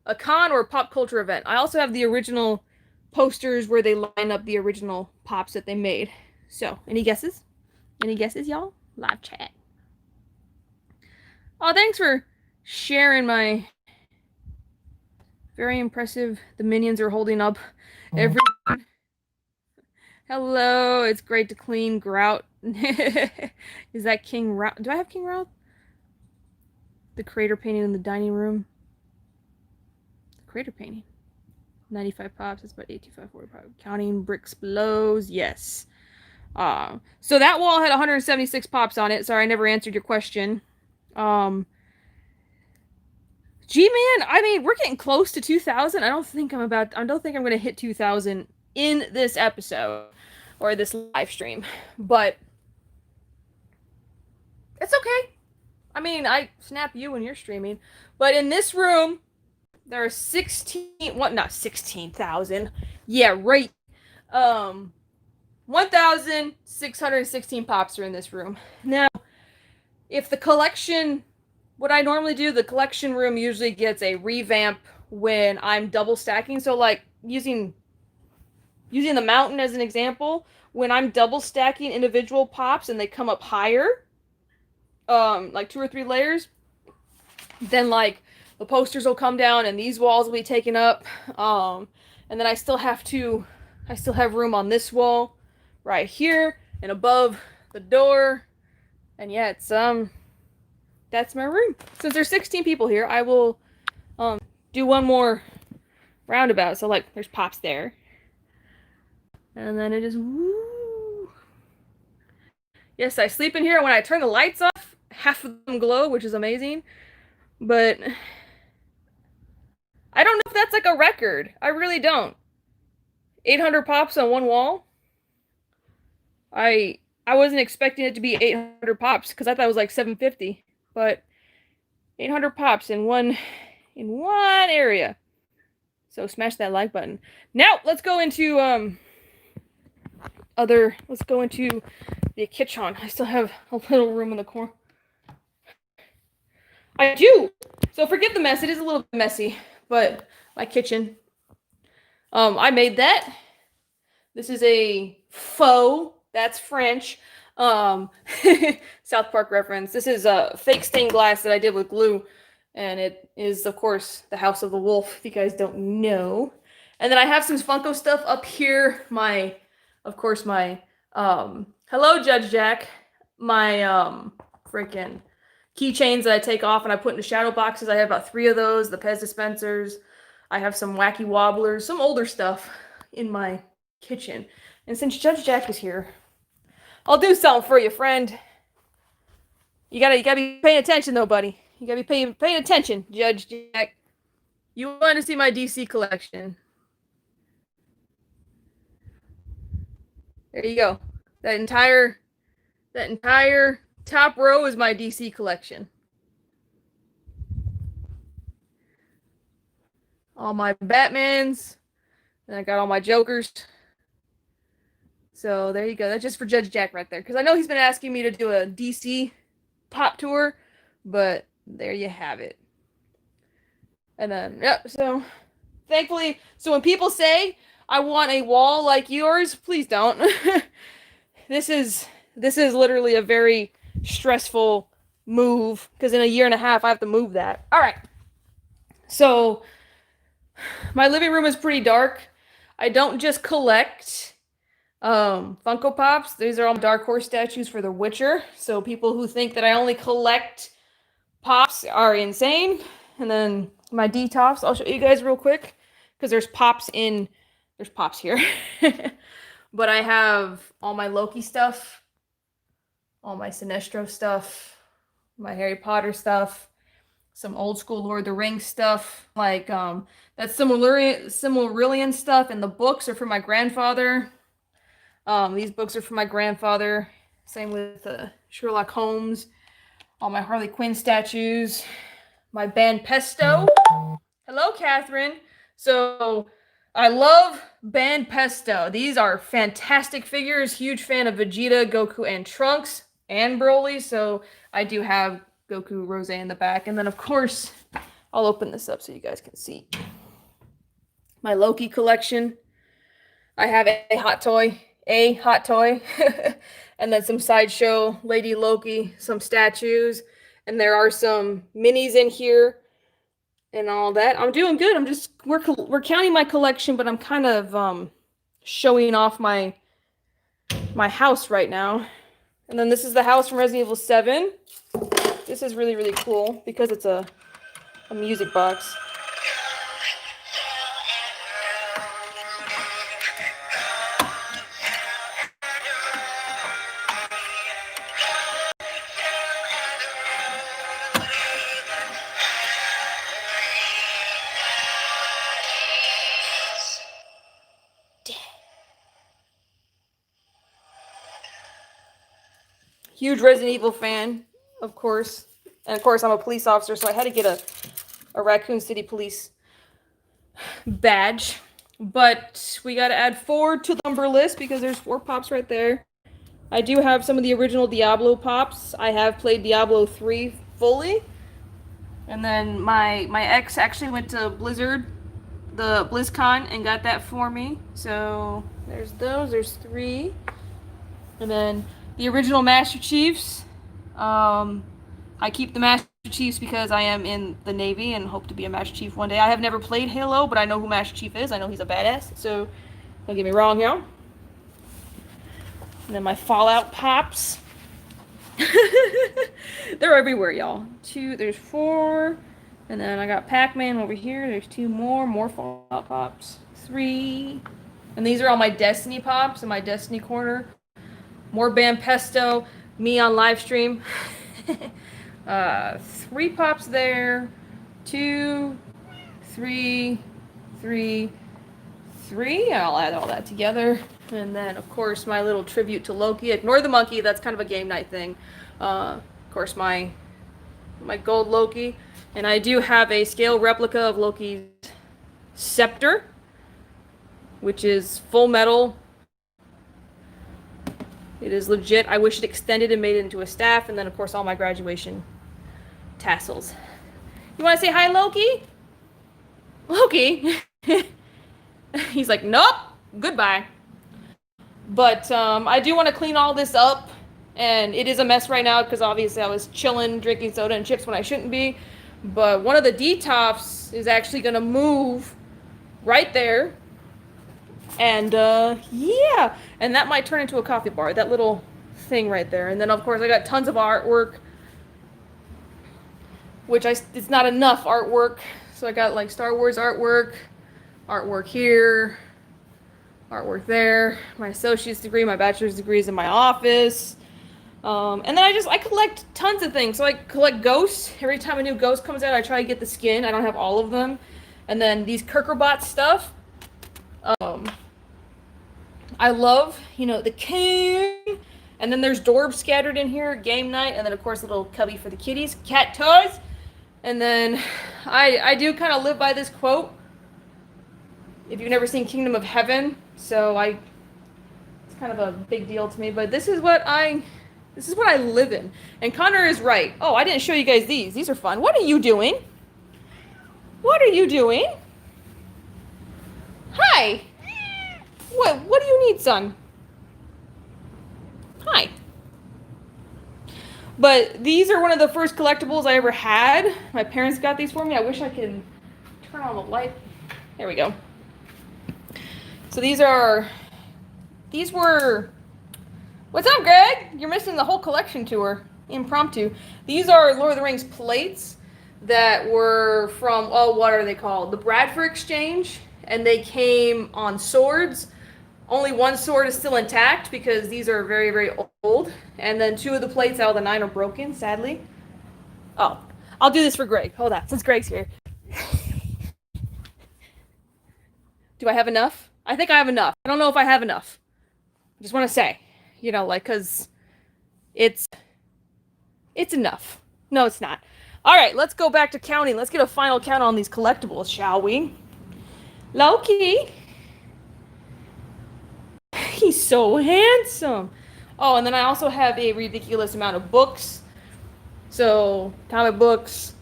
a con or a pop culture event. I also have the original posters where they line up the original pops that they made. So, any guesses? Any guesses, y'all? Live chat. Oh, thanks for sharing my very impressive. The minions are holding up every. Hello, it's great to clean Grout. Is that King Rout? Do I have King Rout? The crater painting in the dining room. The crater painting. 95 pops. That's about 8545. Counting bricks blows. Yes. So that wall had 176 pops on it. Sorry, I never answered your question. G-Man, I mean, we're getting close to 2,000. I don't think I'm going to hit 2,000 in this episode or this live stream, but it's okay. I mean, I snap you when you're streaming, but in this room, there are 16,000. Yeah, right. 1,616 pops are in this room. Now, if the collection, what I normally do, the collection room usually gets a revamp when I'm double stacking. So like using the mountain as an example, when I'm double stacking individual pops and they come up higher, like 2 or 3 layers, then like the posters will come down and these walls will be taken up. And then I still have room on this wall right here and above the door. And yeah, it's that's my room. Since there's 16 people here, I will do one more roundabout. So like there's pops there. And then it is woo. Yes, I sleep in here. When I turn the lights off, half of them glow, which is amazing. But I don't know if that's like a record. I really don't. 800 pops on one wall. I wasn't expecting it to be 800 pops because I thought it was like 750, but 800 pops in one area. So smash that like button. Now let's go into the kitchen. I still have a little room in the corner. I do. So forget the mess. It is a little bit messy, but my kitchen. I made that. This is a faux. That's French. South Park reference. This is a fake stained glass that I did with glue, and it is, of course, the House of the Wolf. If you guys don't know. And then I have some Funko stuff up here. Of course, my hello, Judge Jack. My freaking keychains that I take off and I put into shadow boxes. I have about 3 of those. The Pez dispensers. I have some wacky wobblers, some older stuff in my kitchen. And since Judge Jack is here, I'll do something for you, friend. You gotta be paying attention though, buddy. You gotta be paying attention, Judge Jack. You want to see my DC collection. There you go. That entire top row is my DC collection. All my Batmans. And I got all my Jokers. So there you go. That's just for Judge Jack right there. Because I know he's been asking me to do a DC pop tour. But there you have it. And then, yep. So thankfully, so when people say I want a wall like yours, please don't. This is literally a very stressful move. Because in a year and a half, I have to move that. All right. So my living room is pretty dark. I don't just collect Funko Pops. These are all Dark Horse statues for The Witcher. So people who think that I only collect Pops are insane. And then my D-Tops, I'll show you guys real quick. Because there's Pops here. But I have all my Loki stuff. All my Sinestro stuff. My Harry Potter stuff. Some old school Lord of the Rings stuff. Like, that Silmarillion stuff. And the books are for my grandfather. These books are for my grandfather. Same with Sherlock Holmes. All my Harley Quinn statues. My band Pesto. Hello, Catherine. So, I love Band Pesto. These are fantastic figures. Huge fan of Vegeta, Goku, and Trunks. And Broly. So, I do have Goku, Rose in the back. And then, of course, I'll open this up so you guys can see. My Loki collection. I have a hot toy. And then some Sideshow Lady Loki, some statues. And there are some minis in here and all that. I'm doing good. We're counting my collection, but I'm kind of showing off my house right now. And then this is the house from Resident Evil 7. This is really, really cool because it's a music box. Huge Resident Evil fan, of course. And of course, I'm a police officer, so I had to get a Raccoon City Police badge. But we got to add 4 to the number list because there's 4 pops right there. I do have some of the original Diablo pops. I have played Diablo 3 fully. And then my ex actually went to Blizzard, the BlizzCon, and got that for me. So there's those. There's 3. And then the original Master Chiefs. I keep the Master Chiefs because I am in the Navy and hope to be a Master Chief one day. I have never played Halo, but I know who Master Chief is. I know he's a badass. So don't get me wrong here. And then my Fallout pops. They're everywhere, y'all. 2, there's 4. And then I got Pac-Man over here. There's 2 more Fallout pops. 3. And these are all my Destiny pops in my Destiny corner. More Bam Pesto. Me on Livestream. 3 pops there. 2, 3, 3, 3. I'll add all that together. And then, of course, my little tribute to Loki. Ignore the monkey. That's kind of a game night thing. Of course, my gold Loki. And I do have a scale replica of Loki's scepter, which is full metal. It is legit. I wish it extended and made it into a staff. And then, of course, all my graduation tassels. You want to say hi, Loki? Loki? He's like, nope. Goodbye. But I do want to clean all this up. And it is a mess right now because obviously I was chilling, drinking soda and chips when I shouldn't be. But one of the D-tops is actually going to move right there. And yeah, and that might turn into a coffee bar, that little thing right there. And then of course I got tons of artwork, which it's not enough artwork. So I got like Star Wars artwork here, artwork there, my associate's degree, my bachelor's degree is in my office. And then I collect tons of things. So I collect ghosts. Every time a new ghost comes out, I try to get the skin. I don't have all of them. And then these Kirkerbot stuff. I love, the king. And then there's Dorb scattered in here, game night. And then, of course, a little cubby for the kitties, cat toys. And then I do kind of live by this quote. If you've never seen Kingdom of Heaven, so it's kind of a big deal to me. But this is what I live in. And Connor is right. Oh, I didn't show you guys these. These are fun. What are you doing? What are you doing? Hi. What do you need, son? Hi. But these are one of the first collectibles I ever had. My parents got these for me. I wish I could turn on the light. There we go. So these were... What's up, Greg? You're missing the whole collection tour. Impromptu. These are Lord of the Rings plates that were from, what are they called? The Bradford Exchange. And they came on swords. Only one sword is still intact because these are very, very old. And then 2 of the plates out of the 9 are broken, sadly. Oh, I'll do this for Greg. Hold on, since Greg's here. Do I have enough? I think I have enough. I don't know if I have enough. I just want to say, because it's enough. No, it's not. All right, let's go back to counting. Let's get a final count on these collectibles, shall we? Loki. He's so handsome. Oh, and then I also have a ridiculous amount of books. So, comic books,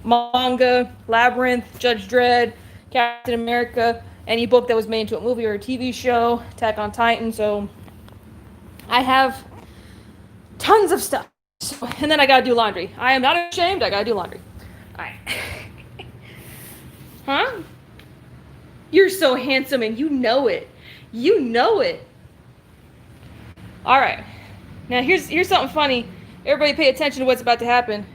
manga, Labyrinth, Judge Dredd, Captain America, any book that was made into a movie or a TV show, Attack on Titan. So, I have tons of stuff. And then I gotta do laundry. I am not ashamed, I gotta do laundry. Alright. Huh? You're so handsome and you know it. You know it. Alright. Now here's something funny. Everybody pay attention to what's about to happen.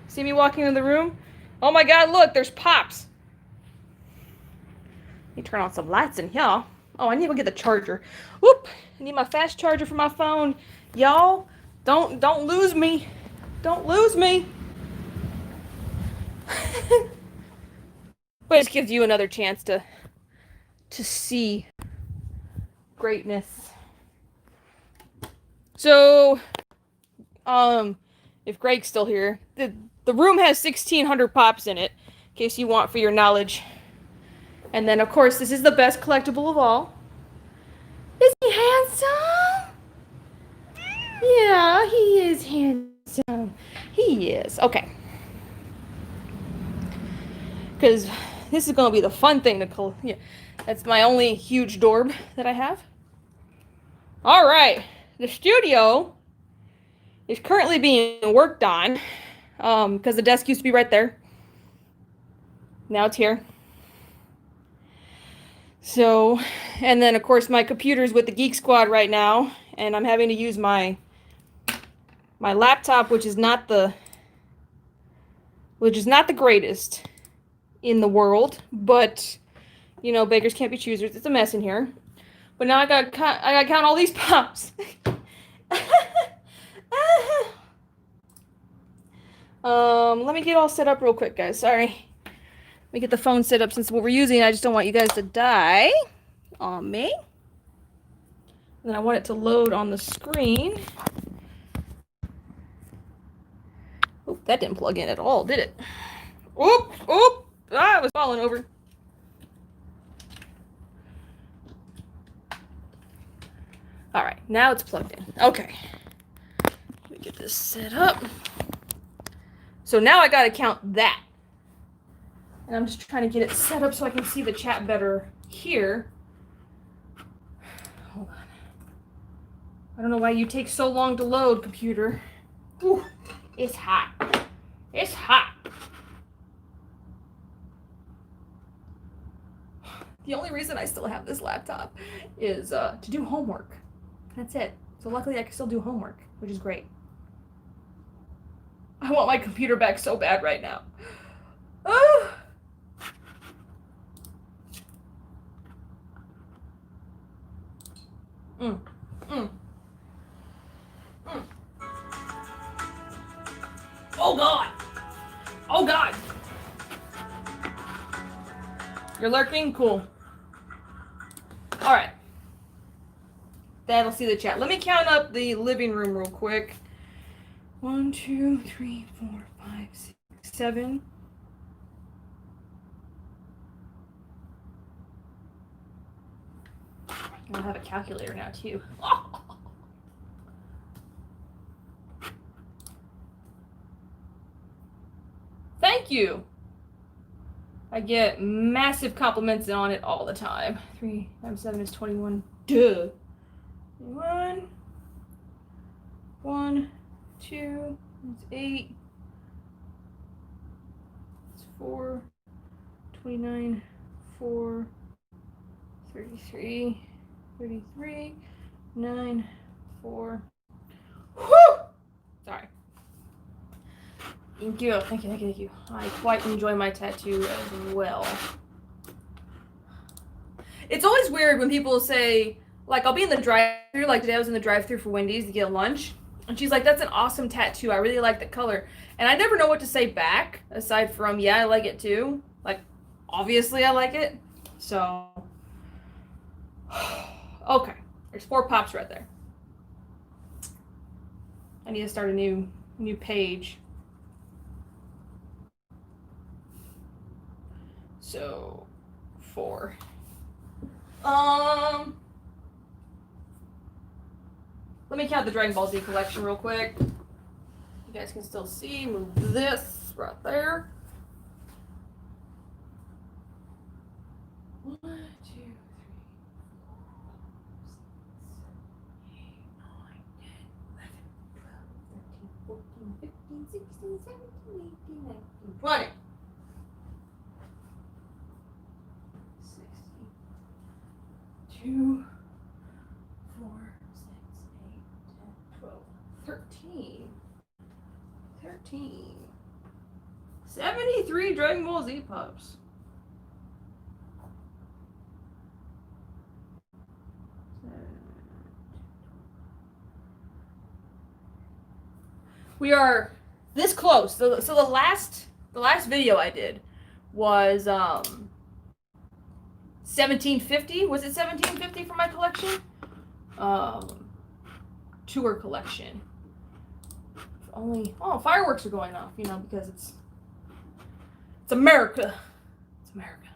See me walking in the room? Oh my god, look, there's pops. Let me turn on some lights in here. Oh, I need to go get the charger. Whoop! I need my fast charger for my phone. Y'all, don't lose me. Don't lose me. But it just gives you another chance to see greatness. So, if Greg's still here, the room has 1,600 pops in it, in case you want for your knowledge. And then, of course, this is the best collectible of all. Is he handsome? Yeah, he is handsome. He is. Okay. Because this is going to be the fun thing to collect. Yeah, that's my only huge dorb that I have. All right. The studio is currently being worked on because the desk used to be right there. Now it's here. So, and then of course my computer's with the Geek Squad right now, and I'm having to use my laptop, which is not the greatest in the world, but you know, beggars can't be choosers. It's a mess in here. But now I gotta count all these pops. Let me get all set up real quick, guys. Sorry. Let me get the phone set up since what we're using. I just don't want you guys to die on me. And then I want it to load on the screen. Oh, that didn't plug in at all, did it? Oop, oop. Ah, it was falling over. All right, now it's plugged in. Okay. Let me get this set up. So now I gotta count that. And I'm just trying to get it set up so I can see the chat better here. Hold on. I don't know why you take so long to load, computer. Ooh, it's hot. It's hot. The only reason I still have this laptop is to do homework. That's it. So luckily I can still do homework, which is great. I want my computer back so bad right now. Oh. Mm. Mm. Mm. Oh God. Oh God. You're lurking? Cool. All right. That'll see the chat. Let me count up the living room real quick. 1, 2, 3, 4, 5, 6, 7. I'll have a calculator now too. Thank you. I get massive compliments on it all the time. 3 times 7 is 21. Duh. 1, 1, 2, that's 8. It's 4, 29, 4, 33, 33, 9, 4. Whew! Sorry. Thank you. Thank you, thank you, thank you. I quite enjoy my tattoo as well. It's always weird when people say, like, I'll be in the drive-thru, like today I was in the drive-thru for Wendy's to get lunch, and she's like, that's an awesome tattoo. I really like the color. And I never know what to say back, aside from, yeah, I like it too. Like, obviously I like it. So, okay. There's 4 pops right there. I need to start a new page. So, 4. Let me count the Dragon Ball Z collection real quick. You guys can still see. Move this right there. 1, 2, 3, 4, 5, 6, 7, 8, 9, 10, 11, 12, 13, 14, 15, 16, 17, 18, 19, 20. 2, 4, 6, 8, 10, 12, 13. 13. 73 Dragon Ball Z pups. We are this close. So the last video I did was 1750. Was it 1750 for my collection? Tour collection. Only fireworks are going off, you know, because it's America. It's America.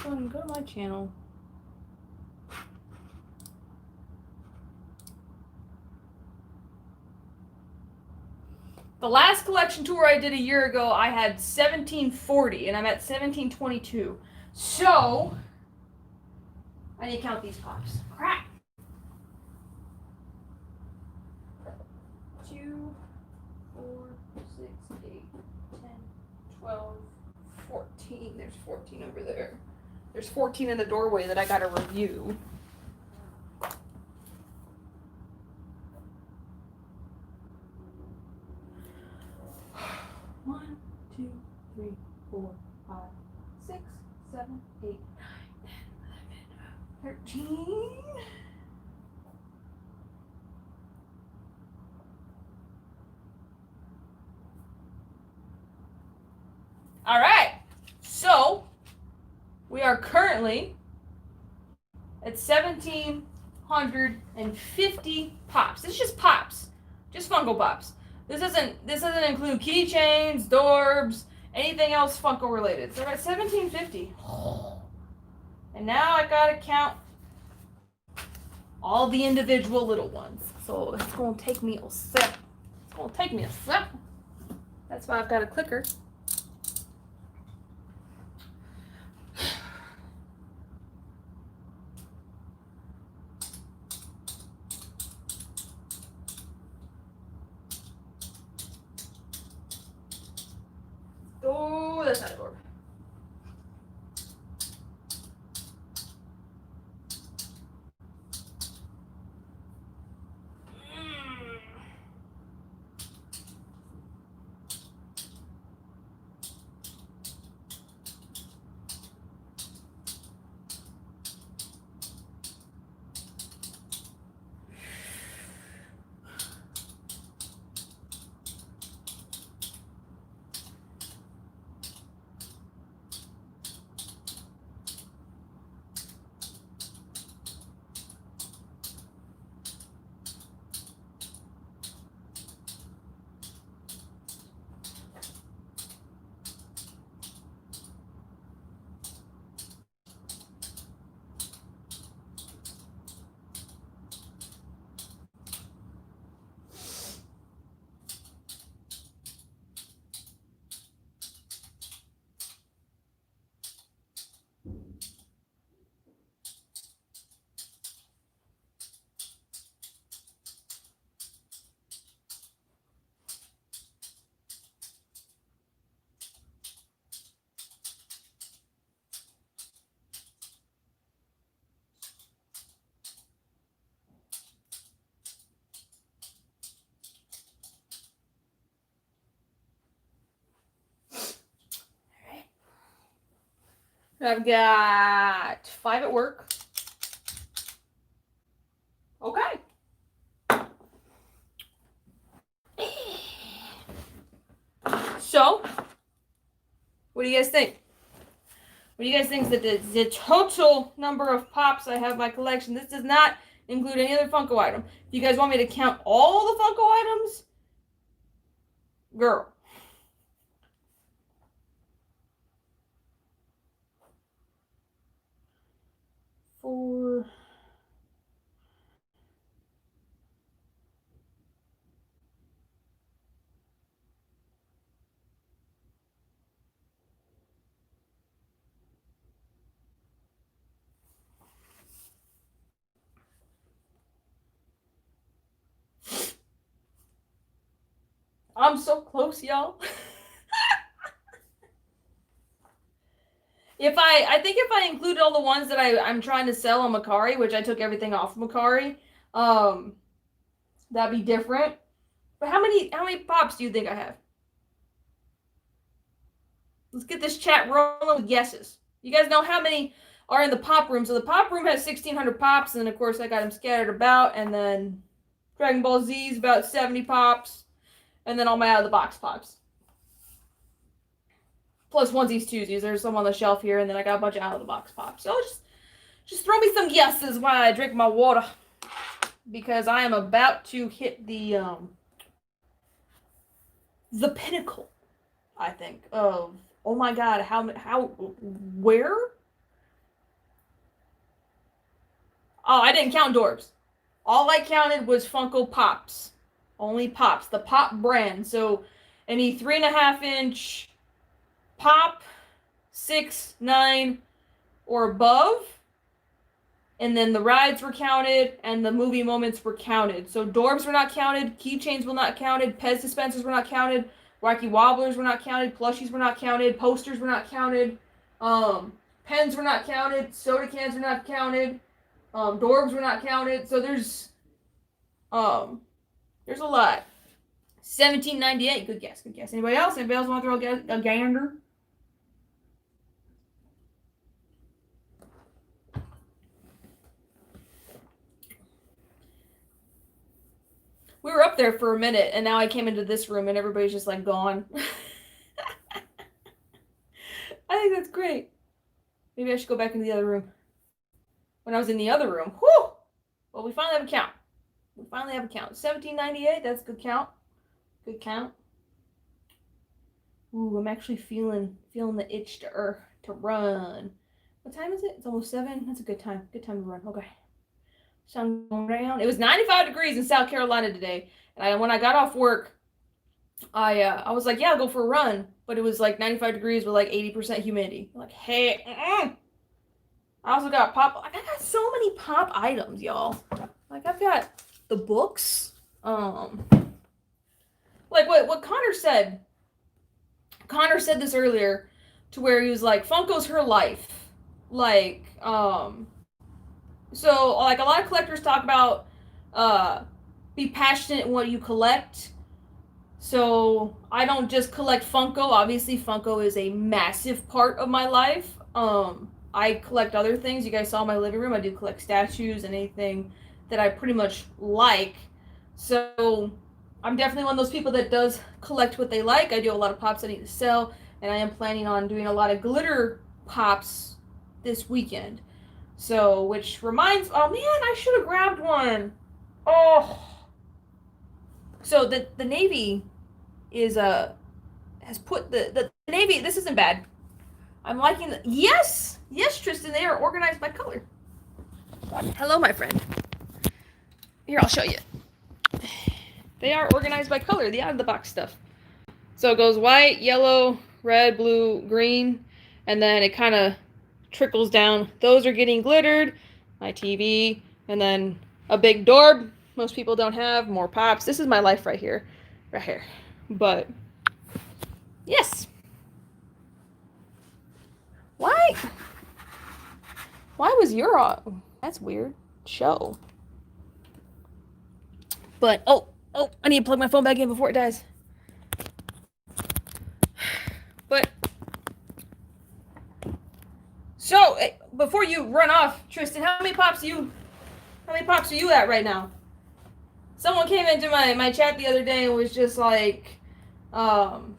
Go to my channel. The last collection tour I did a year ago, I had 1740, and I'm at 1722. So, I need to count these pops. Crap. 2, 4, 6, 8, 10, 12, 14. There's 14 over there. There's 14 in the doorway that I gotta review. One, 2, 3, 4, 5, 6, 7, 8, 9, 10, 11, 13. All right. So, we are currently at 1,750 pops. This is just pops. Just Funko Pops. This doesn't include keychains, Dorbs, anything else Funko related. So we're at 1,750. And now I gotta count all the individual little ones. So it's gonna take me a sec. That's why I've got a clicker. Oh, that's not a door. I've got 5 at work. Okay. So, what do you guys think? What do you guys think is the total number of pops I have in my collection? This does not include any other Funko item. If you guys want me to count all the Funko items, girl. Four. I'm so close, y'all. I think if I included all the ones that I'm trying to sell on Macari, which I took everything off Macari, that'd be different. But how many pops do you think I have? Let's get this chat rolling with guesses. You guys know how many are in the pop room? So the pop room has 1,600 pops, and then of course I got them scattered about, and then Dragon Ball Z is about 70 pops, and then all my out of the box pops. Plus onesies, twosies. There's some on the shelf here, and then I got a bunch of out of the box pops. So just throw me some guesses while I drink my water, because I am about to hit the pinnacle, I think, of, oh my god, where Oh, I didn't count Dorbs. All I counted was Funko Pops. Only Pops, the Pop brand. So any 3.5 inch Pop, 6, 9, or above. And then the rides were counted and the movie moments were counted. So Dorbs were not counted, keychains were not counted, Pez dispensers were not counted, Wacky Wobblers were not counted, plushies were not counted, posters were not counted, pens were not counted, soda cans were not counted, Dorbs were not counted. So there's a lot. 1798. Good guess. Good guess. Anybody else? Anybody else want to throw a gander? We were up there for a minute, and now I came into this room, and everybody's just like gone. I think that's great. Maybe I should go back into the other room. When I was in the other room, whew! Well, we finally have a count. 1798. That's a good count. Good count. Ooh, I'm actually feeling the itch to run. What time is it? It's almost 7. That's a good time. Good time to run. Okay. So I'm going around. It was 95 degrees in South Carolina today, and when I got off work, I was like, yeah, I'll go for a run, but it was like 95 degrees with like 80% humidity. I'm like, hey, I also got pop. I got so many pop items, y'all. Like I've got the books. Like what Connor said. Connor said this earlier, to where he was like, Funko's her life. Like, so like a lot of collectors talk about be passionate in what you collect. So I don't just collect Funko. Obviously, Funko is a massive part of my life. I collect other things. You guys saw my living room. I do collect statues and anything that I pretty much like. So I'm definitely one of those people that does collect what they like. I do a lot of pops I need to sell, and I am planning on doing a lot of glitter pops this weekend. So, which reminds, oh man, I should have grabbed one. Oh. So the Navy is has put the Navy. This isn't bad. I'm liking the yes, Tristan. They are organized by color. Hello, my friend. Here, I'll show you. They are organized by color. The out of the box stuff. So it goes white, yellow, red, blue, green, and then it kind of trickles down. Those are getting glittered. My TV, and then a big Dorb. Most people don't have more pops. This is my life right here. But yes. Why was your that's weird show? But oh, I need to plug my phone back in before it dies. But so before you run off, Tristan, how many pops are you at right now? Someone came into my chat the other day and was just like, something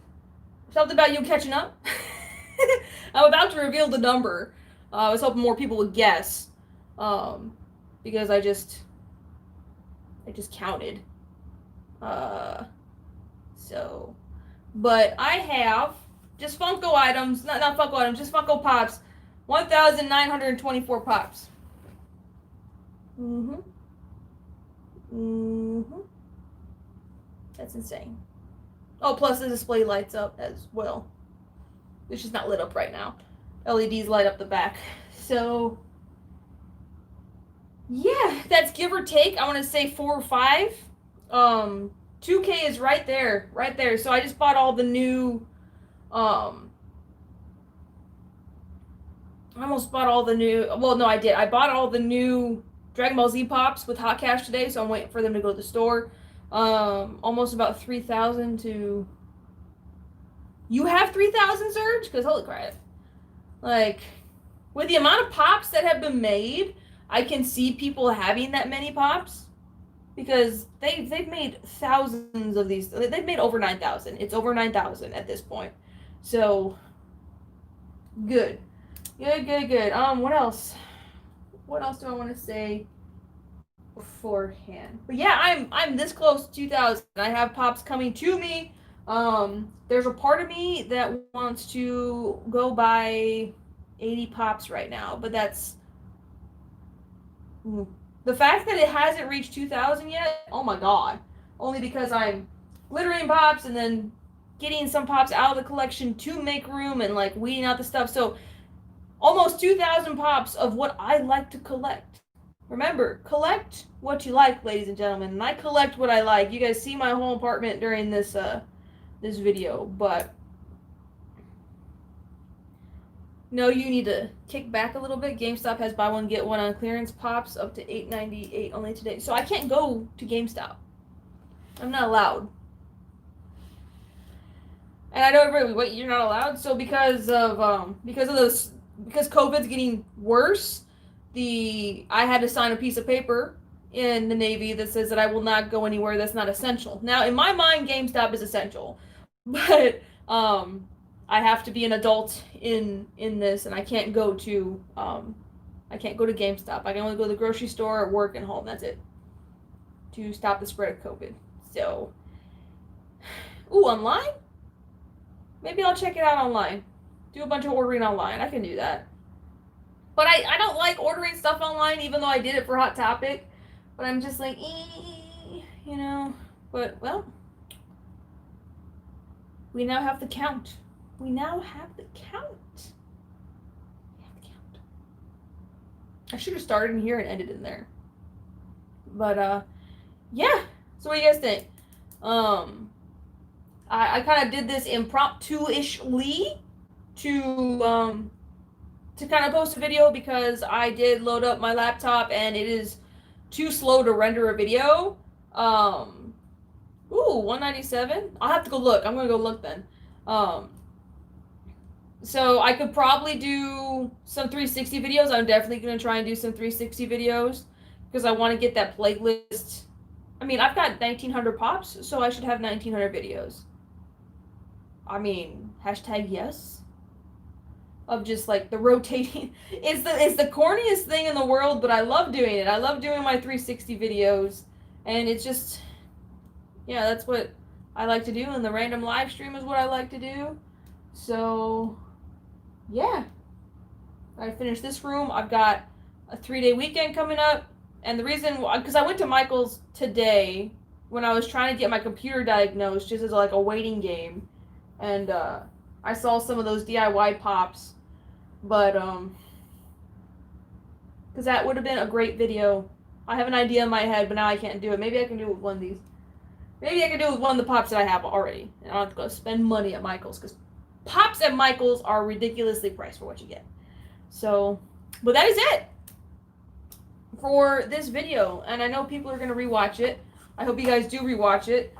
about you catching up. I'm about to reveal the number. I was hoping more people would guess, because I just counted. So, but I have just Funko items, not Funko items, just Funko Pops. 1,924 pops. That's insane. Oh, plus the display lights up as well. It's just not lit up right now. LEDs light up the back. So, yeah, that's give or take. I want to say 4 or 5. 2K is right there. So I just bought all the new, I almost bought all the new, well, no, I did. I bought all the new Dragon Ball Z pops with hot cash today, so I'm waiting for them to go to the store. Almost about 3,000 to... You have 3,000, Serge? Because holy crap. Like, with the amount of pops that have been made, I can see people having that many pops. Because they've made thousands of these. They've made over 9,000. It's over 9,000 at this point. So, good. Good. What else? What else do I want to say beforehand? But yeah, I'm this close to 2,000. I have pops coming to me. There's a part of me that wants to go buy 80 pops right now, but that's The fact that it hasn't reached 2,000 yet, oh my god. Only because I'm glittering pops and then getting some pops out of the collection to make room and like weeding out the stuff. So almost 2,000 pops of what I like to collect. Remember, collect what you like, ladies and gentlemen. And I collect what I like. You guys see my whole apartment during this this video, but no, you need to kick back a little bit. GameStop has buy one get one on clearance pops up to $8.98 only today. So I can't go to GameStop. I'm not allowed. And I know everybody, wait, you're not allowed? So because COVID's getting worse, I had to sign a piece of paper in the Navy that says that I will not go anywhere that's not essential. Now, in my mind, GameStop is essential, but I have to be an adult in this, and I can't go to GameStop. I can only go to the grocery store, work, and home. That's it, to stop the spread of COVID. So, ooh, online? Maybe I'll check it out online. Do a bunch of ordering online. I can do that. But I don't like ordering stuff online, even though I did it for Hot Topic. But I'm just like, you know. But, well, we now have the count. We now have the count. We have the count. I should have started in here and ended in there. But, yeah. So what do you guys think? I kind of did this impromptu-ishly to kind of post a video because I did load up my laptop and it is too slow to render a video. Ooh, 197. I'll have to go look. I'm gonna go look then. So I could probably do some 360 videos. I'm definitely gonna try and do some 360 videos because I want to get that playlist. I mean, I've got 1,900 pops, so I should have 1,900 videos. I mean, hashtag yes. Of just like the rotating. It's the corniest thing in the world, but I love doing it. I love doing my 360 videos, and it's just, yeah, that's what I like to do. And the random live stream is what I like to do. So, yeah. I finished this room. I've got a 3-day weekend coming up, and the reason, because I went to Michael's today when I was trying to get my computer diagnosed, just as like a waiting game. And I saw some of those DIY pops, but because that would have been a great video. I have an idea in my head, but now I can't do it. Maybe I can do it with one of these. Maybe I can do it with one of the pops that I have already. And I don't have to go spend money at Michael's, because pops at Michael's are ridiculously priced for what you get. So, but that is it for this video. And I know people are going to rewatch it. I hope you guys do rewatch it.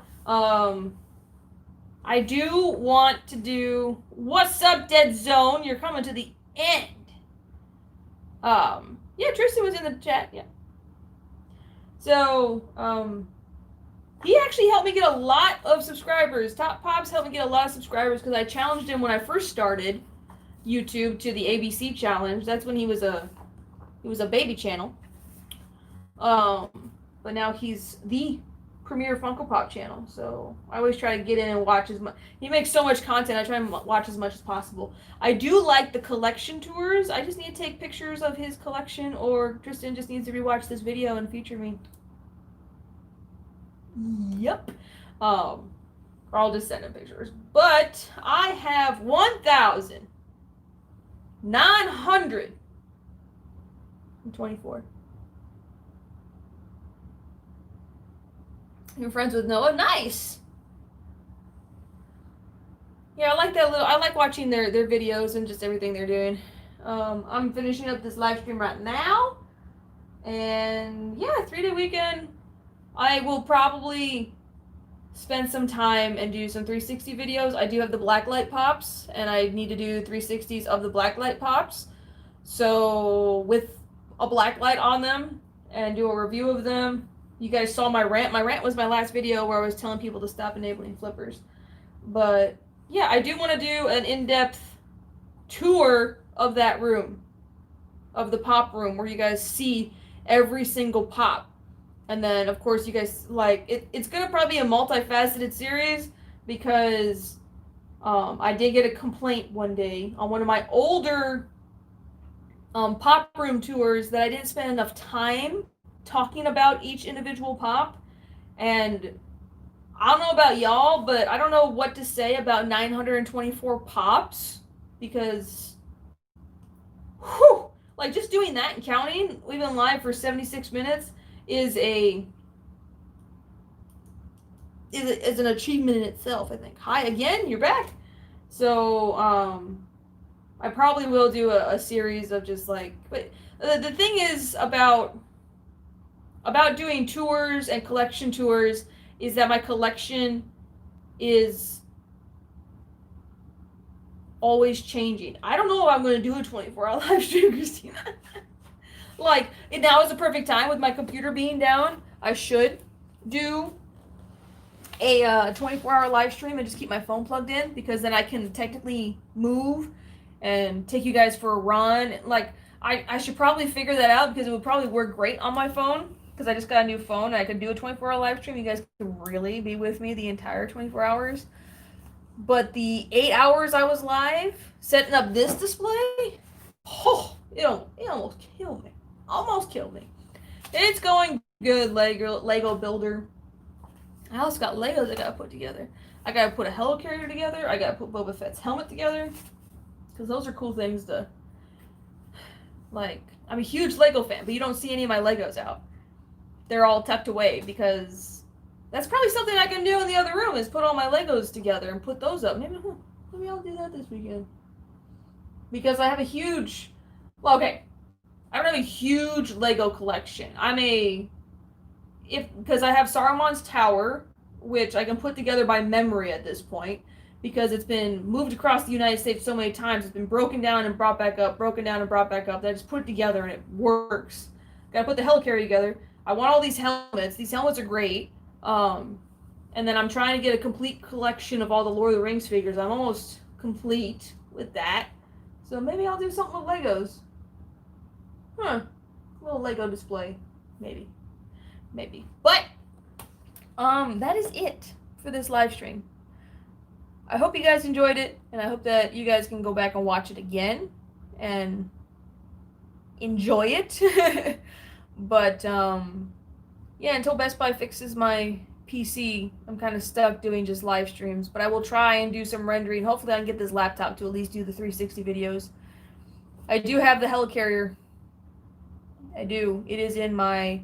I do want to do, what's up, Dead Zone? You're coming to the end. Yeah, Tristan was in the chat, yeah. So, he actually helped me get a lot of subscribers. Top Pops helped me get a lot of subscribers because I challenged him when I first started YouTube to the ABC challenge. That's when he was a baby channel. But now he's the premier Funko Pop channel, so I always try to get in and watch as much. He makes so much content, I try and watch as much as possible. I do like the collection tours. I just need to take pictures of his collection, or Tristan just needs to rewatch this video and feature me. Yep. Or I'll just send him pictures. But I have 1,924. You're friends with Noah? Nice! Yeah, I like that I like watching their videos and just everything they're doing. I'm finishing up this live stream right now. And yeah, 3-day weekend. I will probably spend some time and do some 360 videos. I do have the blacklight pops, and I need to do 360s of the blacklight pops. So with a blacklight on them and do a review of them. You guys saw my rant. My rant was my last video where I was telling people to stop enabling flippers. But yeah, I do want to do an in-depth tour of that room, of the pop room, where you guys see every single pop. And then, of course, you guys, like, it's going to probably be a multifaceted series because I did get a complaint one day on one of my older pop room tours that I didn't spend enough time talking about each individual pop. And I don't know about y'all, but I don't know what to say about 924 pops because, whew, like just doing that and counting, we've been live for 76 minutes is is an achievement in itself, I think. Hi again, you're back. So, I probably will do a series of just like, but the thing is about doing tours and collection tours is that my collection is always changing. I don't know if I'm going to do a 24-hour live stream, Christina. Like, now is the perfect time with my computer being down. I should do a 24-hour live stream and just keep my phone plugged in because then I can technically move and take you guys for a run. Like, I should probably figure that out because it would probably work great on my phone because I just got a new phone and I could do a 24-hour live stream. You guys could really be with me the entire 24 hours. But the 8 hours I was live setting up this display, oh, it almost killed me. Almost killed me. It's going good, Lego builder. I also got Legos I gotta put together. I gotta put a helicarrier together. I gotta put Boba Fett's helmet together. Because those are cool things to, like, I'm a huge Lego fan, but you don't see any of my Legos out. They're all tucked away because that's probably something I can do in the other room is put all my Legos together and put those up. Maybe I'll do that this weekend. Because I have a huge, well, okay, I don't have a huge Lego collection. Because I have Saruman's Tower, which I can put together by memory at this point, because it's been moved across the United States so many times. It's been broken down and brought back up, broken down and brought back up. That I just put it together and it works. Gotta put the helicarrier together. I want all these helmets. These helmets are great. And then I'm trying to get a complete collection of all the Lord of the Rings figures. I'm almost complete with that. So maybe I'll do something with Legos. A little Lego display. Maybe. But, that is it for this live stream. I hope you guys enjoyed it, and I hope that you guys can go back and watch it again and enjoy it. But, yeah, until Best Buy fixes my PC, I'm kind of stuck doing just live streams. But I will try and do some rendering. Hopefully I can get this laptop to at least do the 360 videos. I do have the helicarrier. I do. It is in my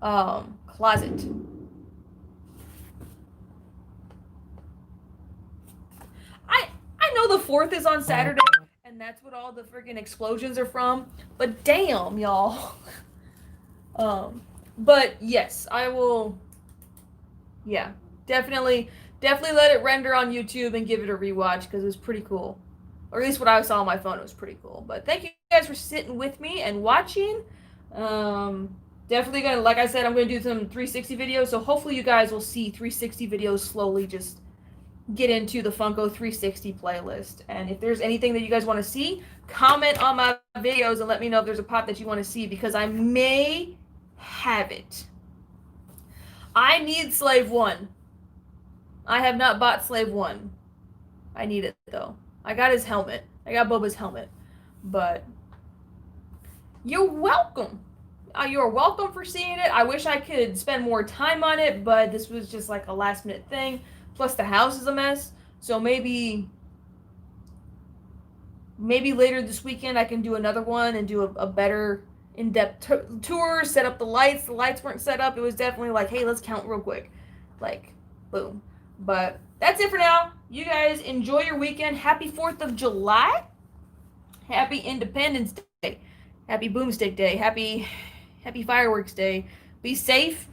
closet. I know the 4th is on Saturday, and that's what all the freaking explosions are from. But damn, y'all. But yes, I will. Yeah, definitely let it render on YouTube and give it a rewatch because it was pretty cool. Or at least what I saw on my phone, it was pretty cool. But thank you guys for sitting with me and watching. Definitely gonna, like I said, I'm gonna do some 360 videos. So hopefully you guys will see 360 videos slowly just get into the Funko 360 playlist. And if there's anything that you guys want to see, comment on my videos and let me know if there's a pop that you want to see because I may have it. I need Slave 1. I have not bought Slave 1. I need it though. I got his helmet. I got Boba's helmet. But you're welcome. You're welcome for seeing it. I wish I could spend more time on it, but this was just like a last minute thing. Plus the house is a mess. So maybe later this weekend I can do another one and do a better in-depth tour, set up the lights. The lights weren't set up. It was definitely like, hey, let's count real quick. Like, boom. But that's it for now. You guys enjoy your weekend. Happy 4th of July. Happy Independence Day. Happy Boomstick Day. Happy Fireworks Day. Be safe.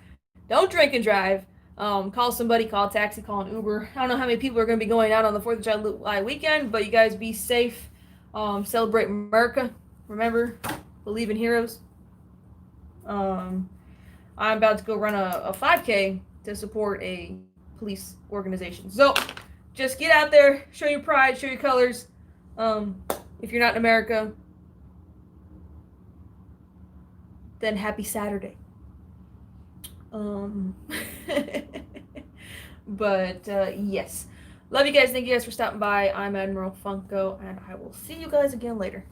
Don't drink and drive. Call somebody, call a taxi, call an Uber. I don't know how many people are going to be going out on the 4th of July weekend, but you guys be safe. Celebrate America. Remember, believe in heroes. I'm about to go run a 5K to support a police organization. So, just get out there, show your pride, show your colors. If you're not in America, then happy Saturday. But yes, love you guys. Thank you guys for stopping by. I'm Admiral Funko, and I will see you guys again later.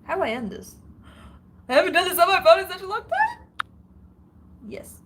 How do I end this? I haven't done this on my phone in such a long time. Yes.